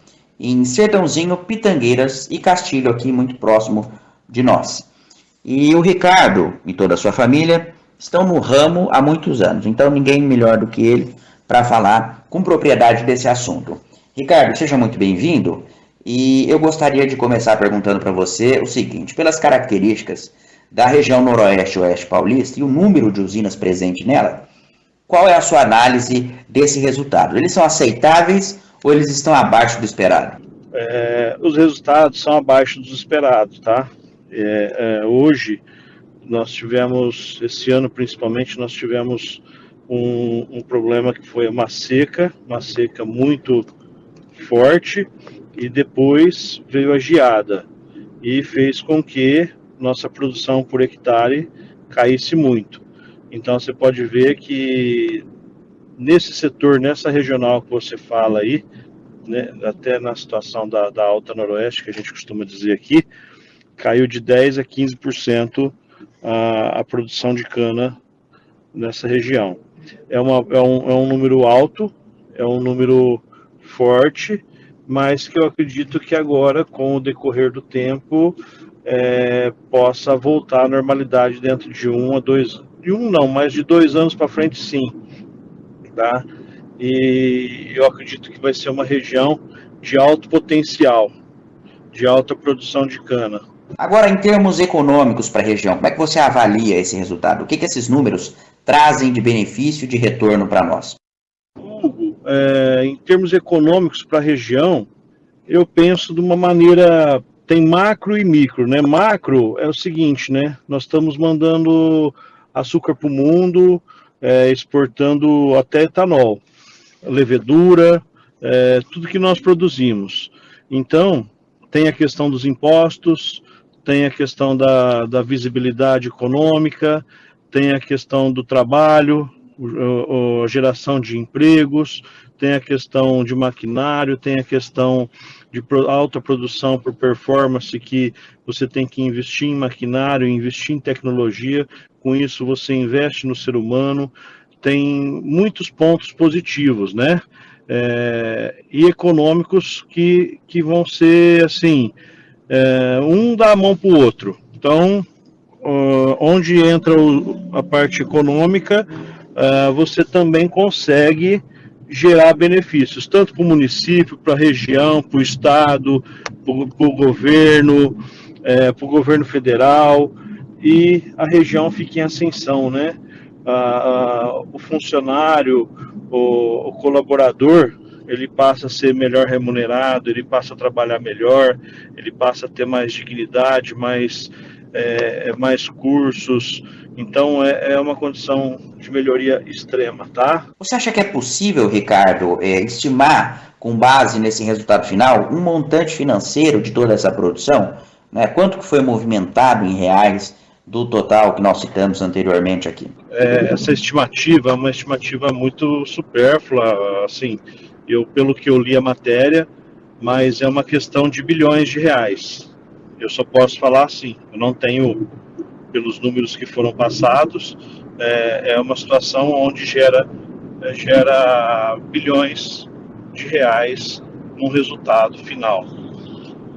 em Sertãozinho, Pitangueiras e Castilho, aqui muito próximo de nós. E o Ricardo e toda a sua família estão no ramo há muitos anos, então ninguém melhor do que ele para falar com propriedade desse assunto. Ricardo, seja muito bem-vindo, e eu gostaria de começar perguntando para você o seguinte: pelas características da região noroeste e oeste paulista e o número de usinas presente nela, qual é a sua análise desse resultado? Eles são aceitáveis ou eles estão abaixo do esperado? Os resultados são abaixo dos esperados, tá? Hoje, nós tivemos, esse ano principalmente, nós tivemos um problema que foi uma seca muito forte, e depois veio a geada, e fez com que nossa produção por hectare caísse muito. Então você pode ver que nesse setor, nessa regional que você fala aí, né, até na situação da Alta Noroeste, que a gente costuma dizer aqui, caiu de 10% a 15% a produção de cana nessa região. É um número alto, é um número forte, mas que eu acredito que agora, com o decorrer do tempo, possa voltar à normalidade dentro de 1 a 2, mas de 2 anos para frente, sim. Tá? E eu acredito que vai ser uma região de alto potencial, de alta produção de cana. Agora, em termos econômicos para a região, como é que você avalia esse resultado? O que esses números trazem de benefício, de retorno para nós? Hugo, em termos econômicos para a região, eu penso de uma maneira tem macro e micro, né? Macro é o seguinte, né? Nós estamos mandando açúcar para o mundo, exportando até etanol, levedura, tudo que nós produzimos. Então, tem a questão dos impostos, tem a questão da visibilidade econômica, tem a questão do trabalho, a geração de empregos, tem a questão de maquinário, tem a questão de alta produção por performance, que você tem que investir em maquinário, investir em tecnologia, com isso você investe no ser humano, tem muitos pontos positivos, né? E econômicos que vão ser, assim, um dá a mão para o outro. Então, onde entra a parte econômica, você também consegue gerar benefícios, tanto para o município, para a região, para o estado, para o governo federal, e a região fica em ascensão, né? O funcionário, o colaborador, ele passa a ser melhor remunerado, ele passa a trabalhar melhor, ele passa a ter mais dignidade, mais cursos. Então é uma condição de melhoria extrema, tá? Você acha que é possível, Ricardo, estimar, com base nesse resultado final, um montante financeiro de toda essa produção? Né? Quanto que foi movimentado em reais do total que nós citamos anteriormente aqui? Essa estimativa é uma estimativa muito supérflua, assim, pelo que eu li a matéria, mas é uma questão de bilhões de reais. Eu só posso falar assim, eu não tenho, pelos números que foram passados, é uma situação onde gera bilhões de reais no resultado final.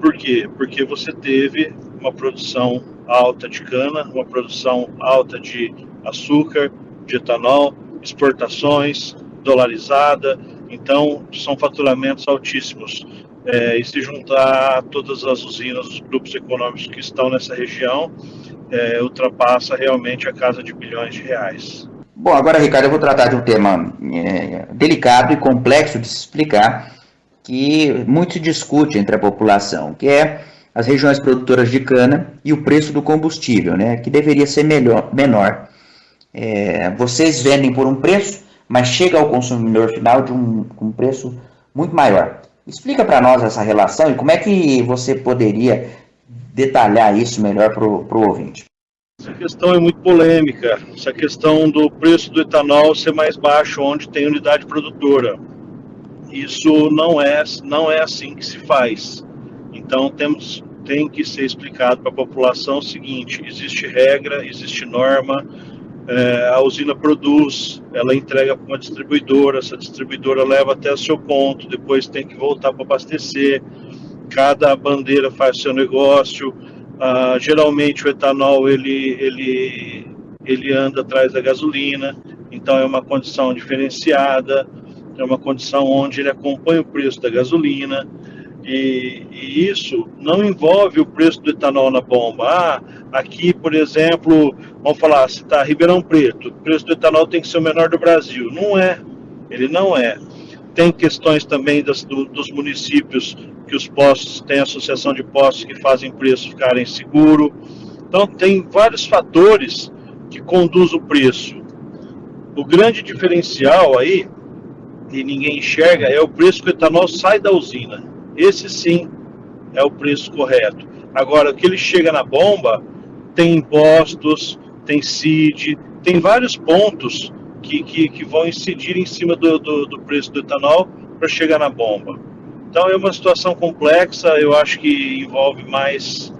Por quê? Porque você teve uma produção alta de cana, uma produção alta de açúcar, de etanol, exportações, dolarizada, então são faturamentos altíssimos. E se juntar todas as usinas, os grupos econômicos que estão nessa região, ultrapassa realmente a casa de bilhões de reais. Bom, agora, Ricardo, eu vou tratar de um tema delicado e complexo de se explicar, que muito se discute entre a população, que é as regiões produtoras de cana e o preço do combustível, né, que deveria ser menor. Vocês vendem por um preço, mas chega ao consumidor final de um preço muito maior. Explica para nós essa relação e como é que você poderia detalhar isso melhor para o ouvinte. Essa questão é muito polêmica, essa questão do preço do etanol ser mais baixo onde tem unidade produtora. Isso não é assim que se faz. Então tem que ser explicado para a população o seguinte: existe regra, existe norma, a usina produz, ela entrega para uma distribuidora, essa distribuidora leva até o seu ponto, depois tem que voltar para abastecer, cada bandeira faz seu negócio, geralmente o etanol ele anda atrás da gasolina, então é uma condição diferenciada, é uma condição onde ele acompanha o preço da gasolina, e isso não envolve o preço do etanol na bomba. Aqui, por exemplo, vamos falar, se está Ribeirão Preto, o preço do etanol tem que ser o menor do Brasil. Não é, ele não é. Tem questões também dos municípios, que os postos, tem associação de postos que fazem preço ficarem seguro. Então tem vários fatores que conduzem o preço. O grande diferencial aí, e ninguém enxerga, é o preço que o etanol sai da usina. Esse sim é o preço correto. Agora, o que ele chega na bomba, tem impostos, tem CID, tem vários pontos que vão incidir em cima do preço do etanol para chegar na bomba. Então é uma situação complexa, eu acho que envolve mais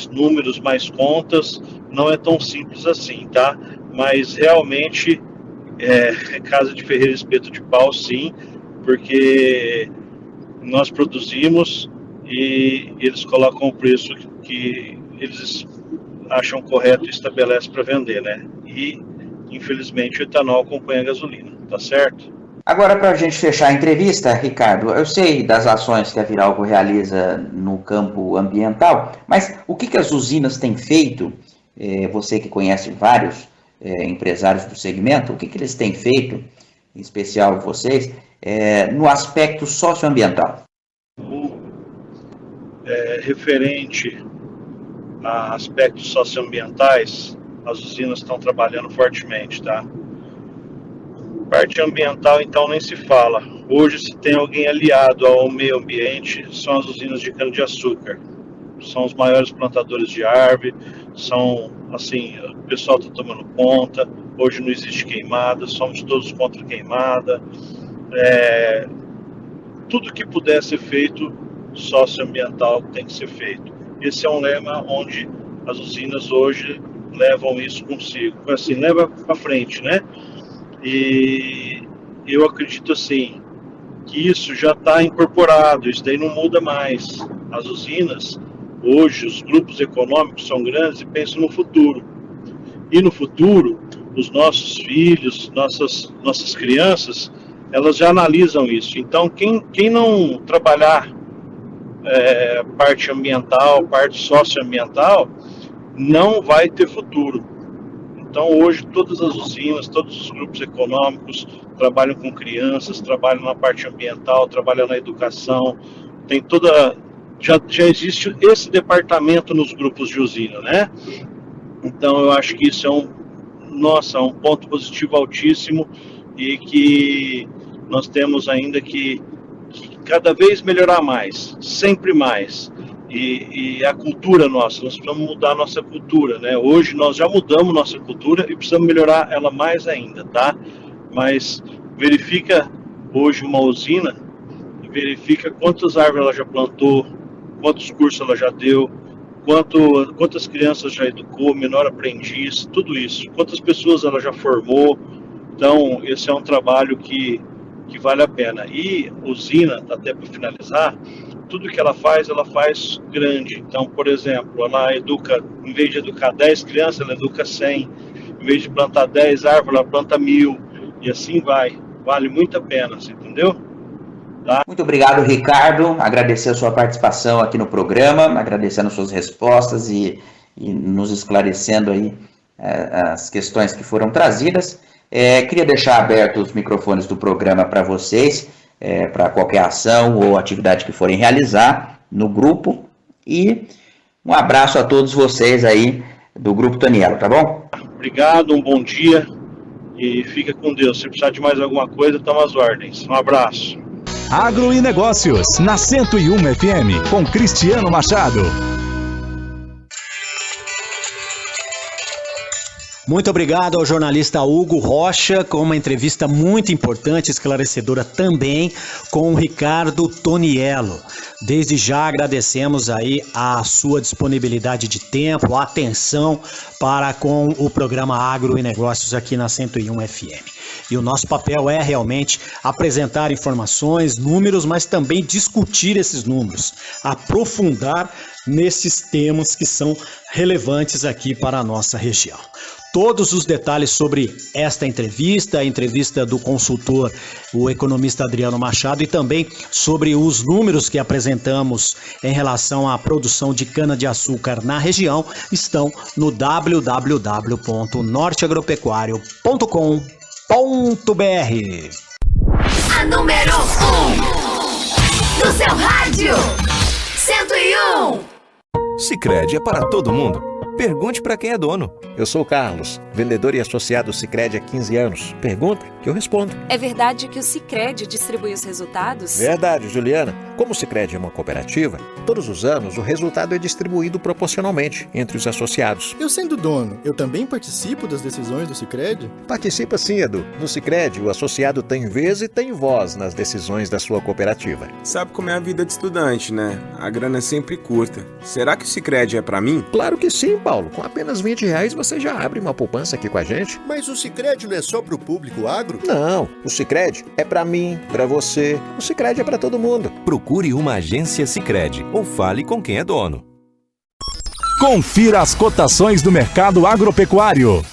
números, mais contas, não é tão simples assim, tá? Mas realmente é casa de ferreiro espeto de pau, sim, porque nós produzimos e eles colocam o preço que eles acham correto e estabelecem para vender, né? E, infelizmente, o etanol acompanha a gasolina, tá certo? Agora, para a gente fechar a entrevista, Ricardo, eu sei das ações que a Viralco realiza no campo ambiental, mas o que as usinas têm feito, você que conhece vários empresários do segmento, o que eles têm feito, em especial vocês, no aspecto socioambiental? referente a aspectos socioambientais, as usinas estão trabalhando fortemente, tá? Parte ambiental, então, nem se fala. Hoje, se tem alguém aliado ao meio ambiente, são as usinas de cana-de-açúcar. São os maiores plantadores de árvore, são, assim, o pessoal está tomando conta. Hoje não existe queimada, somos todos contra queimada. Tudo que puder ser feito, socioambiental, tem que ser feito. Esse é um lema onde as usinas hoje levam isso consigo. Assim, leva para frente, né? E eu acredito, assim, que isso já está incorporado, isso daí não muda mais. As usinas, hoje, os grupos econômicos são grandes e pensam no futuro. E no futuro, os nossos filhos, nossas crianças, elas já analisam isso. Então, quem não trabalhar parte ambiental, parte socioambiental, não vai ter futuro. Então, hoje, todas as usinas, todos os grupos econômicos trabalham com crianças, trabalham na parte ambiental, trabalham na educação, tem toda... Já existe esse departamento nos grupos de usina, né? Então, eu acho que isso é um ponto positivo altíssimo e que nós temos ainda que cada vez melhorar mais, sempre mais. E a cultura nossa, nós precisamos mudar a nossa cultura, né? Hoje nós já mudamos nossa cultura e precisamos melhorar ela mais ainda, tá? Mas verifica hoje uma usina, verifica quantas árvores ela já plantou, quantos cursos ela já deu, quantas crianças já educou, menor aprendiz, tudo isso, quantas pessoas ela já formou. Então, esse é um trabalho que vale a pena. E usina, até para finalizar, tudo que ela faz grande. Então, por exemplo, ela educa, em vez de educar 10 crianças, ela educa 100. Em vez de plantar 10 árvores, ela planta 1000. E assim vai. Vale muito a pena, você entendeu? Tá? Muito obrigado, Ricardo. Agradecer a sua participação aqui no programa, agradecendo suas respostas e nos esclarecendo aí as questões que foram trazidas. Queria deixar abertos os microfones do programa para vocês, para qualquer ação ou atividade que forem realizar no grupo. E um abraço a todos vocês aí do Grupo Tonielo, tá bom? Obrigado, um bom dia e fica com Deus. Se precisar de mais alguma coisa, toma as ordens. Um abraço. Agro e Negócios, na 101 FM, com Cristiano Machado. Muito obrigado ao jornalista Hugo Rocha, com uma entrevista muito importante, esclarecedora também, com o Ricardo Tonielo. Desde já agradecemos aí a sua disponibilidade de tempo, a atenção para com o programa Agro e Negócios aqui na 101 FM. E o nosso papel é realmente apresentar informações, números, mas também discutir esses números, aprofundar nesses temas que são relevantes aqui para a nossa região. Todos os detalhes sobre esta entrevista, a entrevista do consultor, o economista Adriano Machado, e também sobre os números que apresentamos em relação à produção de cana-de-açúcar na região, estão no www.norteagropecuario.com.br. A número 1 do seu rádio, 101. Sicredi é para todo mundo. Pergunte para quem é dono. Eu sou o Carlos, vendedor e associado Sicredi há 15 anos. Pergunta que eu respondo. É verdade que o Sicredi distribui os resultados? Verdade, Juliana. Como o Sicredi é uma cooperativa, todos os anos o resultado é distribuído proporcionalmente entre os associados. Eu sendo dono, eu também participo das decisões do Sicredi? Participa sim, Edu. No Sicredi, o associado tem vez e tem voz nas decisões da sua cooperativa. Sabe como é a vida de estudante, né? A grana é sempre curta. Será que o Sicredi é pra mim? Claro que sim, Paulo. Com apenas R$20 você já abre uma poupança aqui com a gente. Mas o Sicredi não é só pro público agro? Não, o Sicredi é pra mim, pra você. O Sicredi é pra todo mundo. Procure uma agência Sicredi ou fale com quem é dono. Confira as cotações do mercado agropecuário.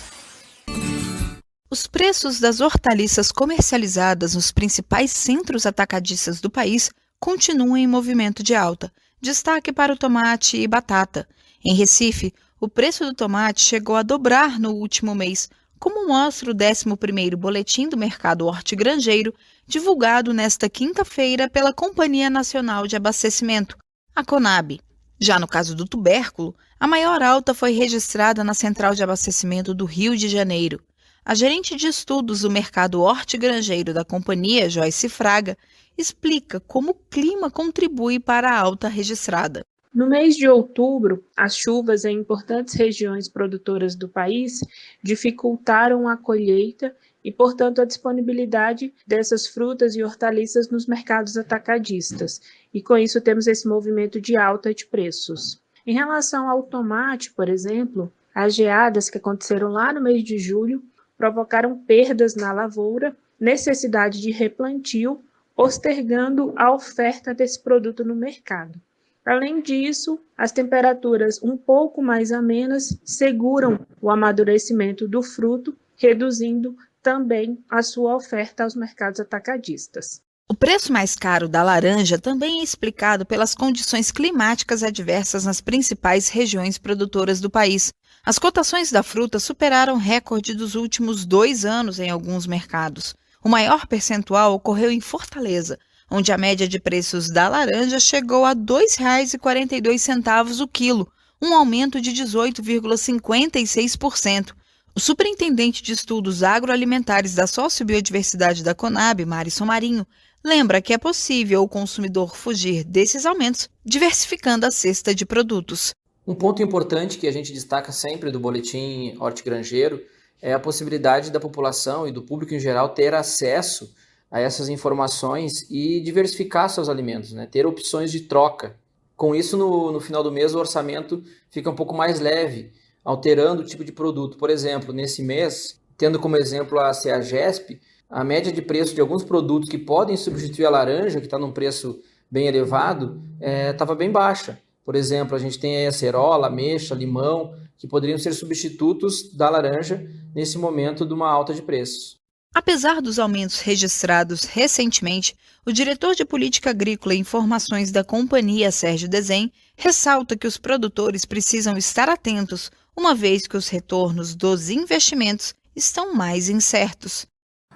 Os preços das hortaliças comercializadas nos principais centros atacadistas do país continuam em movimento de alta. Destaque para o tomate e batata. Em Recife, o preço do tomate chegou a dobrar no último mês, como mostra o 11º Boletim do Mercado Hortigranjeiro, divulgado nesta quinta-feira pela Companhia Nacional de Abastecimento. a Conab. Já no caso do tubérculo, a maior alta foi registrada na Central de Abastecimento do Rio de Janeiro. A gerente de estudos do mercado hortigranjeiro da companhia, Joyce Fraga, explica como o clima contribui para a alta registrada. No mês de outubro, as chuvas em importantes regiões produtoras do país dificultaram a colheita e, portanto, a disponibilidade dessas frutas e hortaliças nos mercados atacadistas. E com isso temos esse movimento de alta de preços. Em relação ao tomate, por exemplo, as geadas que aconteceram lá no mês de julho provocaram perdas na lavoura, necessidade de replantio, postergando a oferta desse produto no mercado. Além disso, as temperaturas um pouco mais amenas seguram o amadurecimento do fruto, reduzindo também a sua oferta aos mercados atacadistas. O preço mais caro da laranja também é explicado pelas condições climáticas adversas nas principais regiões produtoras do país. As cotações da fruta superaram o recorde dos últimos 2 anos em alguns mercados. O maior percentual ocorreu em Fortaleza, onde a média de preços da laranja chegou a R$ 2,42 o quilo, um aumento de 18,56%. O superintendente de estudos agroalimentares da Sociobiodiversidade da Conab, Marisson Marinho, lembra que é possível o consumidor fugir desses aumentos, diversificando a cesta de produtos. Um ponto importante que a gente destaca sempre do boletim hortigranjeiro é a possibilidade da população e do público em geral ter acesso a essas informações e diversificar seus alimentos, né? Ter opções de troca. Com isso, no final do mês, o orçamento fica um pouco mais leve, alterando o tipo de produto. Por exemplo, nesse mês, tendo como exemplo a CEAGESP, a média de preço de alguns produtos que podem substituir a laranja, que está num preço bem elevado, estava bem baixa. Por exemplo, a gente tem aí a acerola, ameixa, limão, que poderiam ser substitutos da laranja nesse momento de uma alta de preços. Apesar dos aumentos registrados recentemente, o diretor de Política Agrícola e Informações da companhia, Sérgio Desen, ressalta que os produtores precisam estar atentos, uma vez que os retornos dos investimentos estão mais incertos.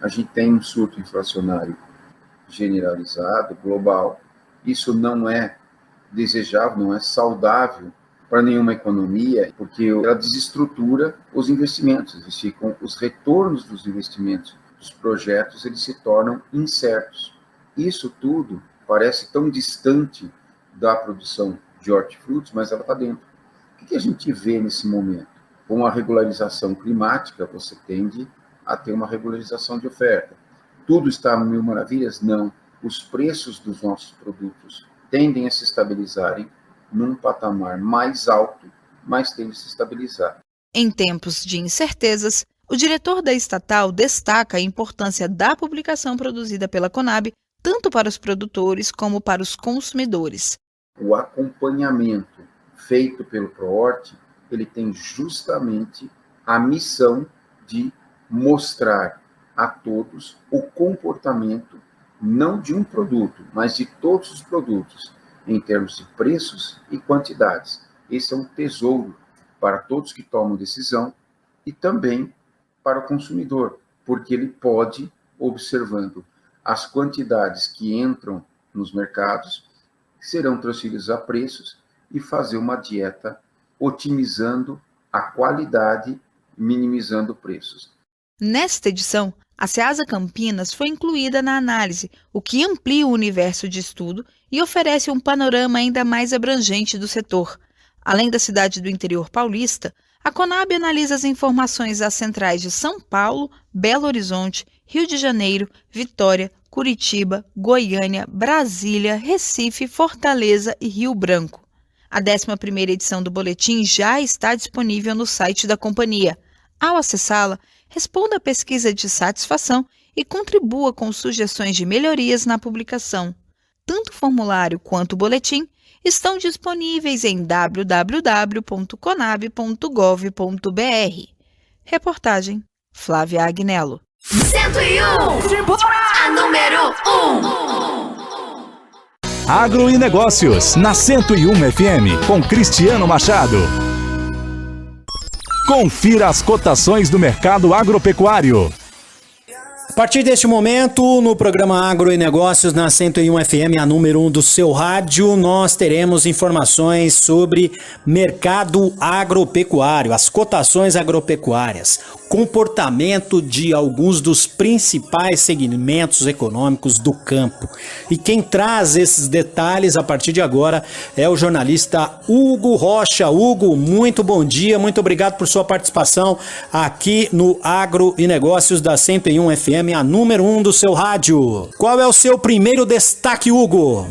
A gente tem um surto inflacionário generalizado, global. Isso não é desejável, não é saudável para nenhuma economia, porque ela desestrutura os investimentos, os retornos dos investimentos, dos projetos, eles se tornam incertos. Isso tudo parece tão distante da produção de hortifrutos, mas ela está dentro. O que a gente vê nesse momento? Com a regularização climática, você tende a ter uma regularização de oferta. Tudo está a mil maravilhas? Não. Os preços dos nossos produtos tendem a se estabilizarem num patamar mais alto, mas tendem a se estabilizar. Em tempos de incertezas, o diretor da estatal destaca a importância da publicação produzida pela Conab, tanto para os produtores como para os consumidores. O acompanhamento feito pelo ProHort, ele tem justamente a missão de mostrar a todos o comportamento, não de um produto, mas de todos os produtos, em termos de preços e quantidades. Esse é um tesouro para todos que tomam decisão e também para o consumidor, porque ele pode, observando as quantidades que entram nos mercados, serão transferidas a preços e fazer uma dieta otimizando a qualidade, minimizando preços. Nesta edição, a Ceasa Campinas foi incluída na análise, o que amplia o universo de estudo e oferece um panorama ainda mais abrangente do setor. Além da cidade do interior paulista, a Conab analisa as informações das centrais de São Paulo, Belo Horizonte, Rio de Janeiro, Vitória, Curitiba, Goiânia, Brasília, Recife, Fortaleza e Rio Branco. A 11ª edição do boletim já está disponível no site da companhia. Ao acessá-la, responda a pesquisa de satisfação e contribua com sugestões de melhorias na publicação. Tanto o formulário quanto o boletim estão disponíveis em www.conab.gov.br. Reportagem Flávia Agnello. 101, a número 1. Agro e Negócios, na 101 FM, com Cristiano Machado. Confira as cotações do mercado agropecuário. A partir deste momento, no programa Agro e Negócios na 101 FM, a número 1 do seu rádio, nós teremos informações sobre mercado agropecuário, as cotações agropecuárias, comportamento de alguns dos principais segmentos econômicos do campo. E quem traz esses detalhes a partir de agora é o jornalista Hugo Rocha. Hugo, muito bom dia, muito obrigado por sua participação aqui no Agro e Negócios da 101 FM, a número 1 do seu rádio. Qual é o seu primeiro destaque, Hugo?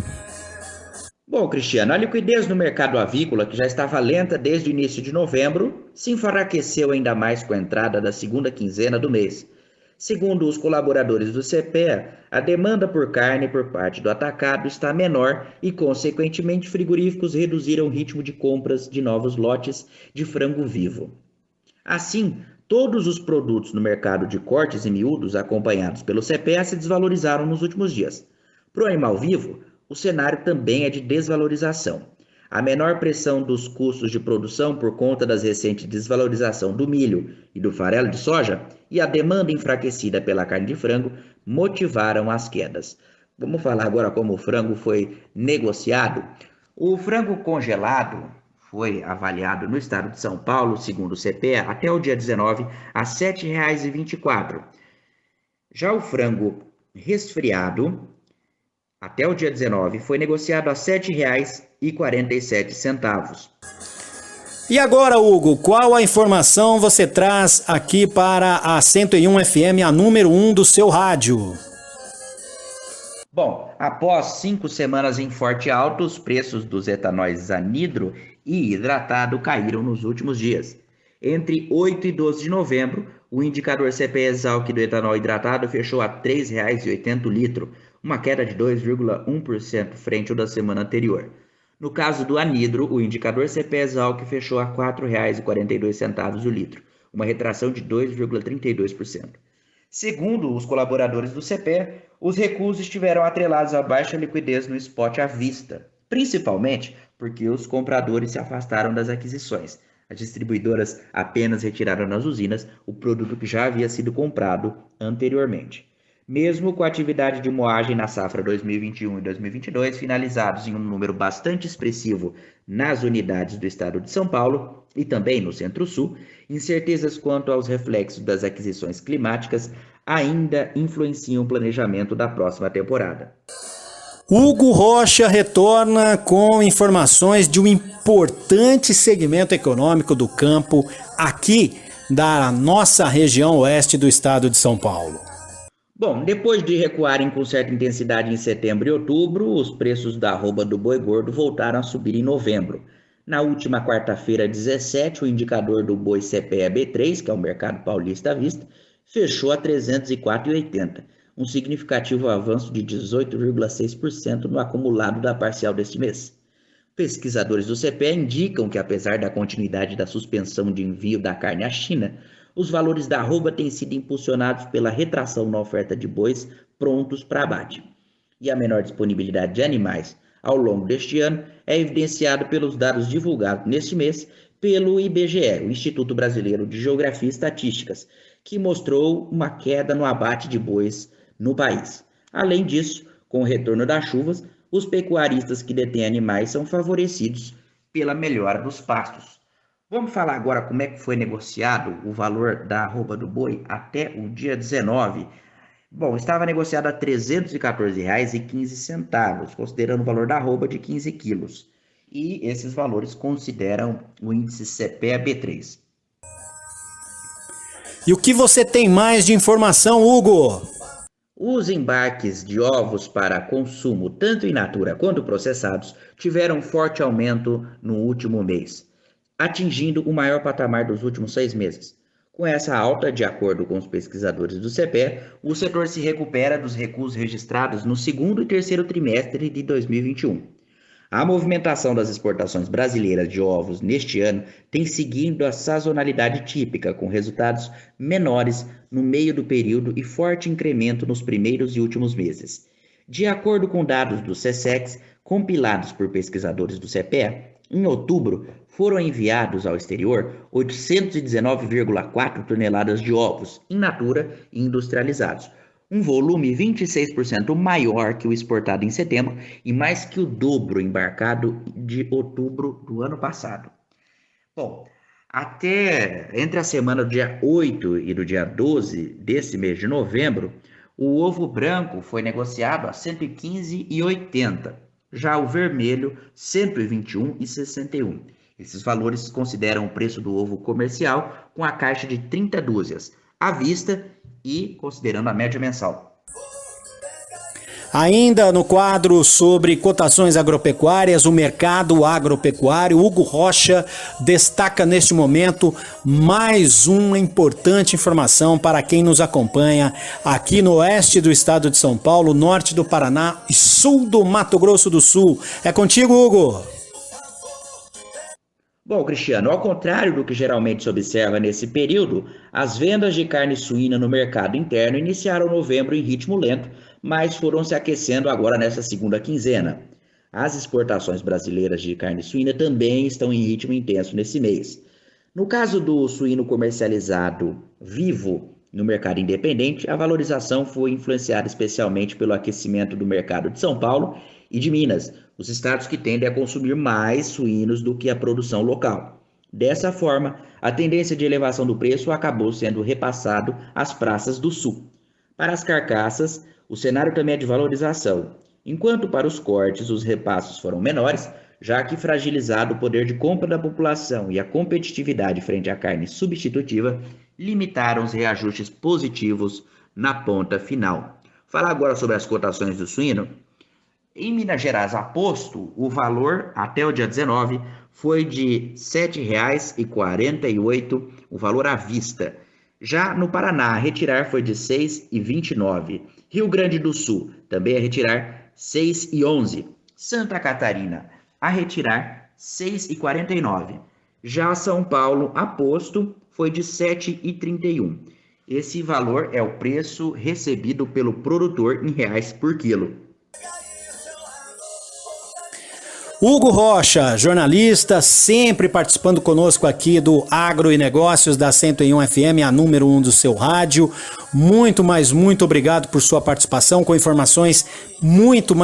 Bom, Cristiano, a liquidez no mercado avícola, que já estava lenta desde o início de novembro, se enfraqueceu ainda mais com a entrada da segunda quinzena do mês. Segundo os colaboradores do CPEA, a demanda por carne por parte do atacado está menor e, consequentemente, frigoríficos reduziram o ritmo de compras de novos lotes de frango vivo. Assim, todos os produtos no mercado de cortes e miúdos acompanhados pelo CPEA se desvalorizaram nos últimos dias. Para o animal vivo, o cenário também é de desvalorização. A menor pressão dos custos de produção por conta das recentes desvalorização do milho e do farelo de soja e a demanda enfraquecida pela carne de frango motivaram as quedas. Vamos falar agora como o frango foi negociado. O frango congelado foi avaliado no estado de São Paulo, segundo o CPEA, até o dia 19, a R$ 7,24. Já o frango resfriado, até o dia 19, foi negociado a R$ 7,47. E agora, Hugo, qual a informação você traz aqui para a 101 FM, a número 1 do seu rádio? Bom, após 5 semanas em forte alta, os preços dos etanóis anidro e hidratado caíram nos últimos dias. Entre 8 e 12 de novembro, o indicador CPEA Exalc do etanol hidratado fechou a R$ 3,80 o litro, uma queda de 2,1% frente ao da semana anterior. No caso do anidro, o indicador CPEA Exalc fechou a R$ 4,42 o litro, uma retração de 2,32%. Segundo os colaboradores do CPEA, os recuos estiveram atrelados à baixa liquidez no spot à vista, principalmente porque os compradores se afastaram das aquisições. As distribuidoras apenas retiraram nas usinas o produto que já havia sido comprado anteriormente. Mesmo com a atividade de moagem na safra 2021 e 2022 finalizados em um número bastante expressivo nas unidades do estado de São Paulo e também no Centro-Sul, incertezas quanto aos reflexos das aquisições climáticas ainda influenciam o planejamento da próxima temporada. Hugo Rocha retorna com informações de um importante segmento econômico do campo aqui da nossa região oeste do estado de São Paulo. Bom, depois de recuarem com certa intensidade em setembro e outubro, os preços da arroba do boi gordo voltaram a subir em novembro. Na última quarta-feira, 17, o indicador do boi CPEA B3, que é o mercado paulista à vista, fechou a R$ 304,80, um significativo avanço de 18,6% no acumulado da parcial deste mês. Pesquisadores do CPEA indicam que, apesar da continuidade da suspensão de envio da carne à China, os valores da arroba têm sido impulsionados pela retração na oferta de bois prontos para abate. E a menor disponibilidade de animais ao longo deste ano é evidenciado pelos dados divulgados neste mês pelo IBGE, o Instituto Brasileiro de Geografia e Estatísticas, que mostrou uma queda no abate de bois no país. Além disso, com o retorno das chuvas, os pecuaristas que detêm animais são favorecidos pela melhora dos pastos. Vamos falar agora como é que foi negociado o valor da arroba do boi até o dia 19. Bom, estava negociado a R$ 314,15, considerando o valor da arroba de 15 quilos. E esses valores consideram o índice CPEA B3. E o que você tem mais de informação, Hugo? Os embarques de ovos para consumo, tanto in natura quanto processados, tiveram forte aumento no último mês, atingindo o maior patamar dos últimos 6 meses. Com essa alta, de acordo com os pesquisadores do CPEA, o setor se recupera dos recuos registrados no segundo e terceiro trimestre de 2021. A movimentação das exportações brasileiras de ovos neste ano tem seguido a sazonalidade típica, com resultados menores no meio do período e forte incremento nos primeiros e últimos meses. De acordo com dados do SECEX, compilados por pesquisadores do CPEA, em outubro foram enviados ao exterior 819,4 toneladas de ovos in natura e industrializados, um volume 26% maior que o exportado em setembro e mais que o dobro embarcado de outubro do ano passado. Bom, até entre a semana do dia 8 e do dia 12 desse mês de novembro, o ovo branco foi negociado a R$ 115,80, já o vermelho R$ 121,61. Esses valores consideram o preço do ovo comercial com a caixa de 30 dúzias, à vista e considerando a média mensal. Ainda no quadro sobre cotações agropecuárias, o mercado agropecuário, Hugo Rocha destaca neste momento mais uma importante informação para quem nos acompanha aqui no oeste do estado de São Paulo, norte do Paraná e sul do Mato Grosso do Sul. É contigo, Hugo. Bom, Cristiano, ao contrário do que geralmente se observa nesse período, as vendas de carne suína no mercado interno iniciaram novembro em ritmo lento, mas foram se aquecendo agora nessa segunda quinzena. As exportações brasileiras de carne suína também estão em ritmo intenso nesse mês. No caso do suíno comercializado vivo no mercado independente, a valorização foi influenciada especialmente pelo aquecimento do mercado de São Paulo e de Minas, os estados que tendem a consumir mais suínos do que a produção local. Dessa forma, a tendência de elevação do preço acabou sendo repassado às praças do sul. Para as carcaças, o cenário também é de valorização, enquanto para os cortes os repassos foram menores, já que fragilizado o poder de compra da população e a competitividade frente à carne substitutiva limitaram os reajustes positivos na ponta final. Falar agora sobre as cotações do suíno. Em Minas Gerais, a posto, o valor até o dia 19 foi de R$ 7,48, o valor à vista. Já no Paraná, a retirar foi de R$ 6,29. Rio Grande do Sul, também a retirar R$ 6,11. Santa Catarina, a retirar R$ 6,49. Já São Paulo, a posto, foi de R$ 7,31. Esse valor é o preço recebido pelo produtor em reais por quilo. Hugo Rocha, jornalista, sempre participando conosco aqui do Agro e Negócios da 101 FM, a número 1 do seu rádio. Muito obrigado por sua participação com informações muito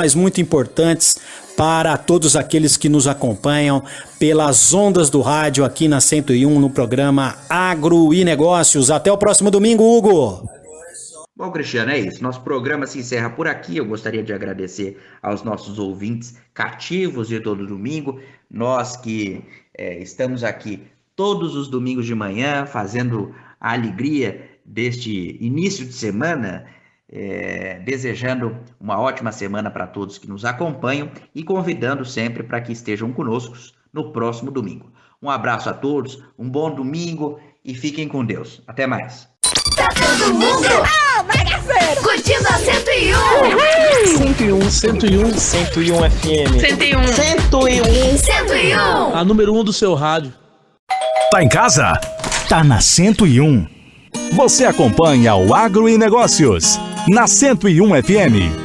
importantes para todos aqueles que nos acompanham pelas ondas do rádio aqui na 101 no programa Agro e Negócios. Até o próximo domingo, Hugo. Bom, Cristiano, é isso. Nosso programa se encerra por aqui. Eu gostaria de agradecer aos nossos ouvintes cativos de todo domingo. Nós que estamos aqui todos os domingos de manhã, fazendo a alegria deste início de semana, desejando uma ótima semana para todos que nos acompanham e convidando sempre para que estejam conosco no próximo domingo. Um abraço a todos, um bom domingo e fiquem com Deus. Até mais. Tá todo mundo curtindo a 101. 101 FM. 101. A número 1 do seu rádio. Tá em casa? Tá na 101. Você acompanha o Agro e Negócios na 101 FM.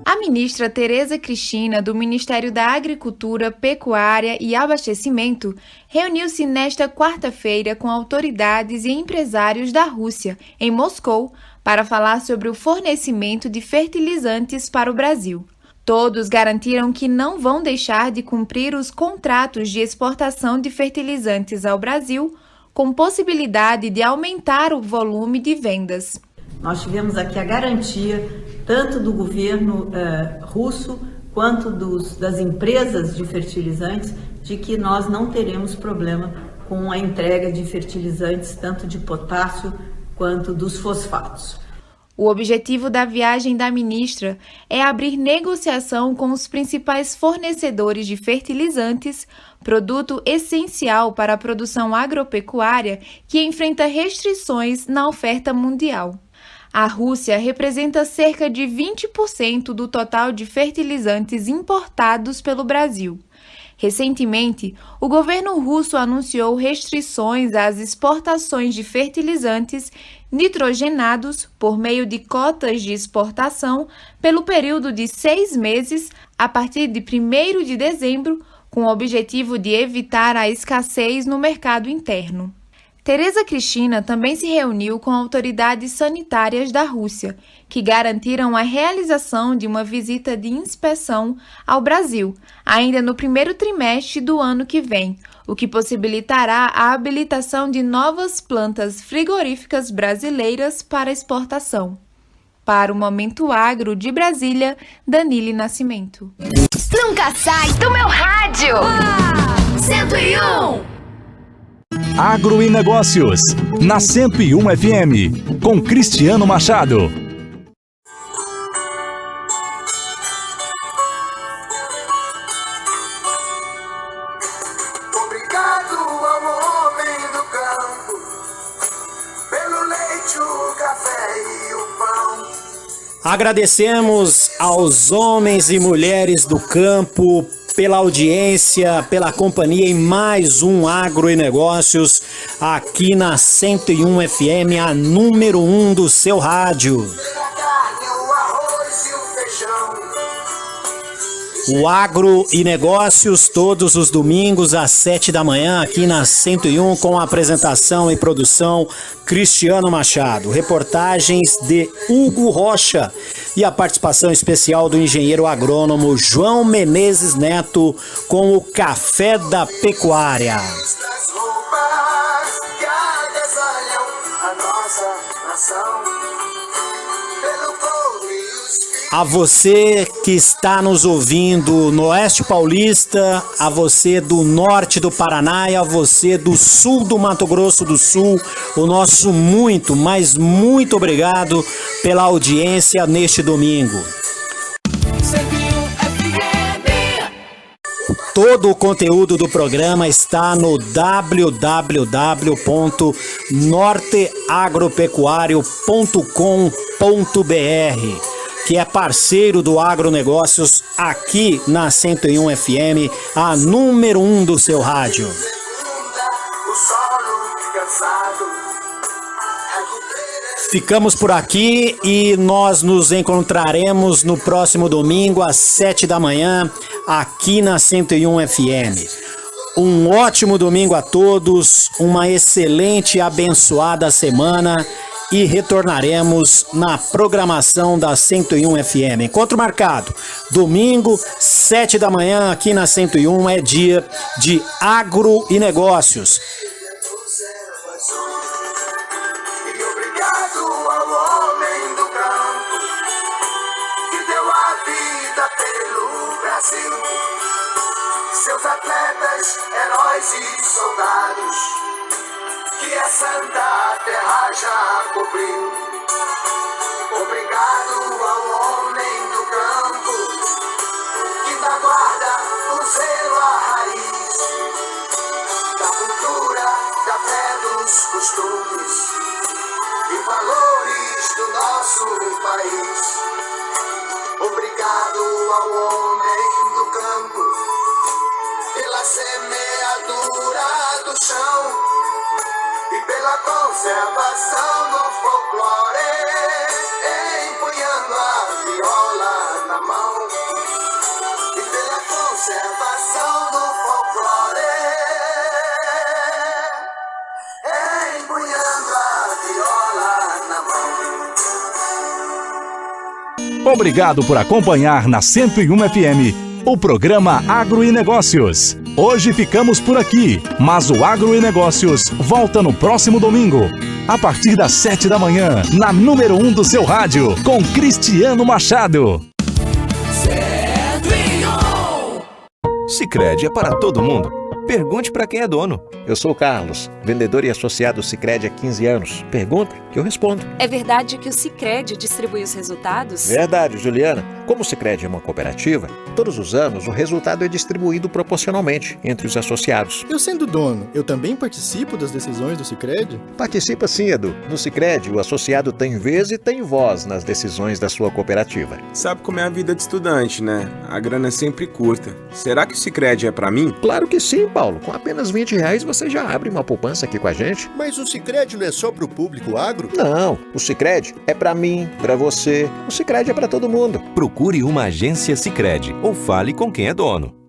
A ministra Tereza Cristina, do Ministério da Agricultura, Pecuária e Abastecimento, reuniu-se nesta quarta-feira com autoridades e empresários da Rússia, em Moscou, para falar sobre o fornecimento de fertilizantes para o Brasil. Todos garantiram que não vão deixar de cumprir os contratos de exportação de fertilizantes ao Brasil, com possibilidade de aumentar o volume de vendas. Nós tivemos aqui a garantia, tanto do governo russo quanto das empresas de fertilizantes, de que nós não teremos problema com a entrega de fertilizantes, tanto de potássio quanto dos fosfatos. O objetivo da viagem da ministra é abrir negociação com os principais fornecedores de fertilizantes, produto essencial para a produção agropecuária que enfrenta restrições na oferta mundial. A Rússia representa cerca de 20% do total de fertilizantes importados pelo Brasil. Recentemente, o governo russo anunciou restrições às exportações de fertilizantes nitrogenados por meio de cotas de exportação pelo período de 6 meses a partir de 1º de dezembro, com o objetivo de evitar a escassez no mercado interno. Tereza Cristina também se reuniu com autoridades sanitárias da Rússia, que garantiram a realização de uma visita de inspeção ao Brasil, ainda no primeiro trimestre do ano que vem, o que possibilitará a habilitação de novas plantas frigoríficas brasileiras para exportação. Para o Momento Agro de Brasília, Danile Nascimento. Nunca sai do meu rádio! 101! Agro e Negócios, na 101 FM, com Cristiano Machado. Obrigado ao homem do campo, pelo leite, o café e o pão. Agradecemos aos homens e mulheres do campo pela audiência, pela companhia em mais um Agro e Negócios aqui na 101 FM, a número 1 do seu rádio. O Agro e Negócios todos os domingos às 7 da manhã aqui na 101 com a apresentação e produção Cristiano Machado, reportagens de Hugo Rocha e a participação especial do engenheiro agrônomo João Menezes Neto com o Café da Pecuária. A você que está nos ouvindo no Oeste Paulista, a você do Norte do Paraná e a você do Sul do Mato Grosso do Sul, o nosso muito, mas muito obrigado pela audiência neste domingo. Todo o conteúdo do programa está no www.norteagropecuario.com.br, que é parceiro do Agronegócios aqui na 101 FM, a número 1 do seu rádio. Ficamos por aqui e nós nos encontraremos no próximo domingo às 7 da manhã aqui na 101 FM. Um ótimo domingo a todos, uma excelente e abençoada semana e retornaremos na programação da 101 FM. Encontro marcado, domingo, 7 da manhã aqui na 101, é dia de Agro e Negócios. Seus atletas, heróis e soldados, que a santa terra já cobriu. Obrigado ao homem do campo, que da guarda o zelo à raiz, da cultura, da fé, dos costumes e valores do nosso país. Obrigado ao homem do campo, pela semeadura do chão e pela conservação do folclore, empunhando a viola na mão, e pela conservação do folclore, empunhando a viola na mão. Obrigado por acompanhar na 101 FM o programa Agro e Negócios. Hoje ficamos por aqui, mas o Agro e Negócios volta no próximo domingo, a partir das 7 da manhã, na número 1 do seu rádio, com Cristiano Machado. Sicredi é para todo mundo. Pergunte para quem é dono. Eu sou o Carlos, vendedor e associado Sicredi há 15 anos. Pergunta que eu respondo. É verdade que o Sicredi distribui os resultados? Verdade, Juliana. Como o Sicredi é uma cooperativa, todos os anos o resultado é distribuído proporcionalmente entre os associados. Eu sendo dono, eu também participo das decisões do Sicredi? Participa sim, Edu. No Sicredi, o associado tem vez e tem voz nas decisões da sua cooperativa. Sabe como é a vida de estudante, né? A grana é sempre curta. Será que o Sicredi é pra mim? Claro que sim, Paulo. Com apenas R$20 você já abre uma poupança aqui com a gente. Mas o Sicredi não é só pro público agro? Não, o Sicredi é pra mim, pra você. O Sicredi é pra todo mundo. Procure uma agência Sicredi ou fale com quem é dono.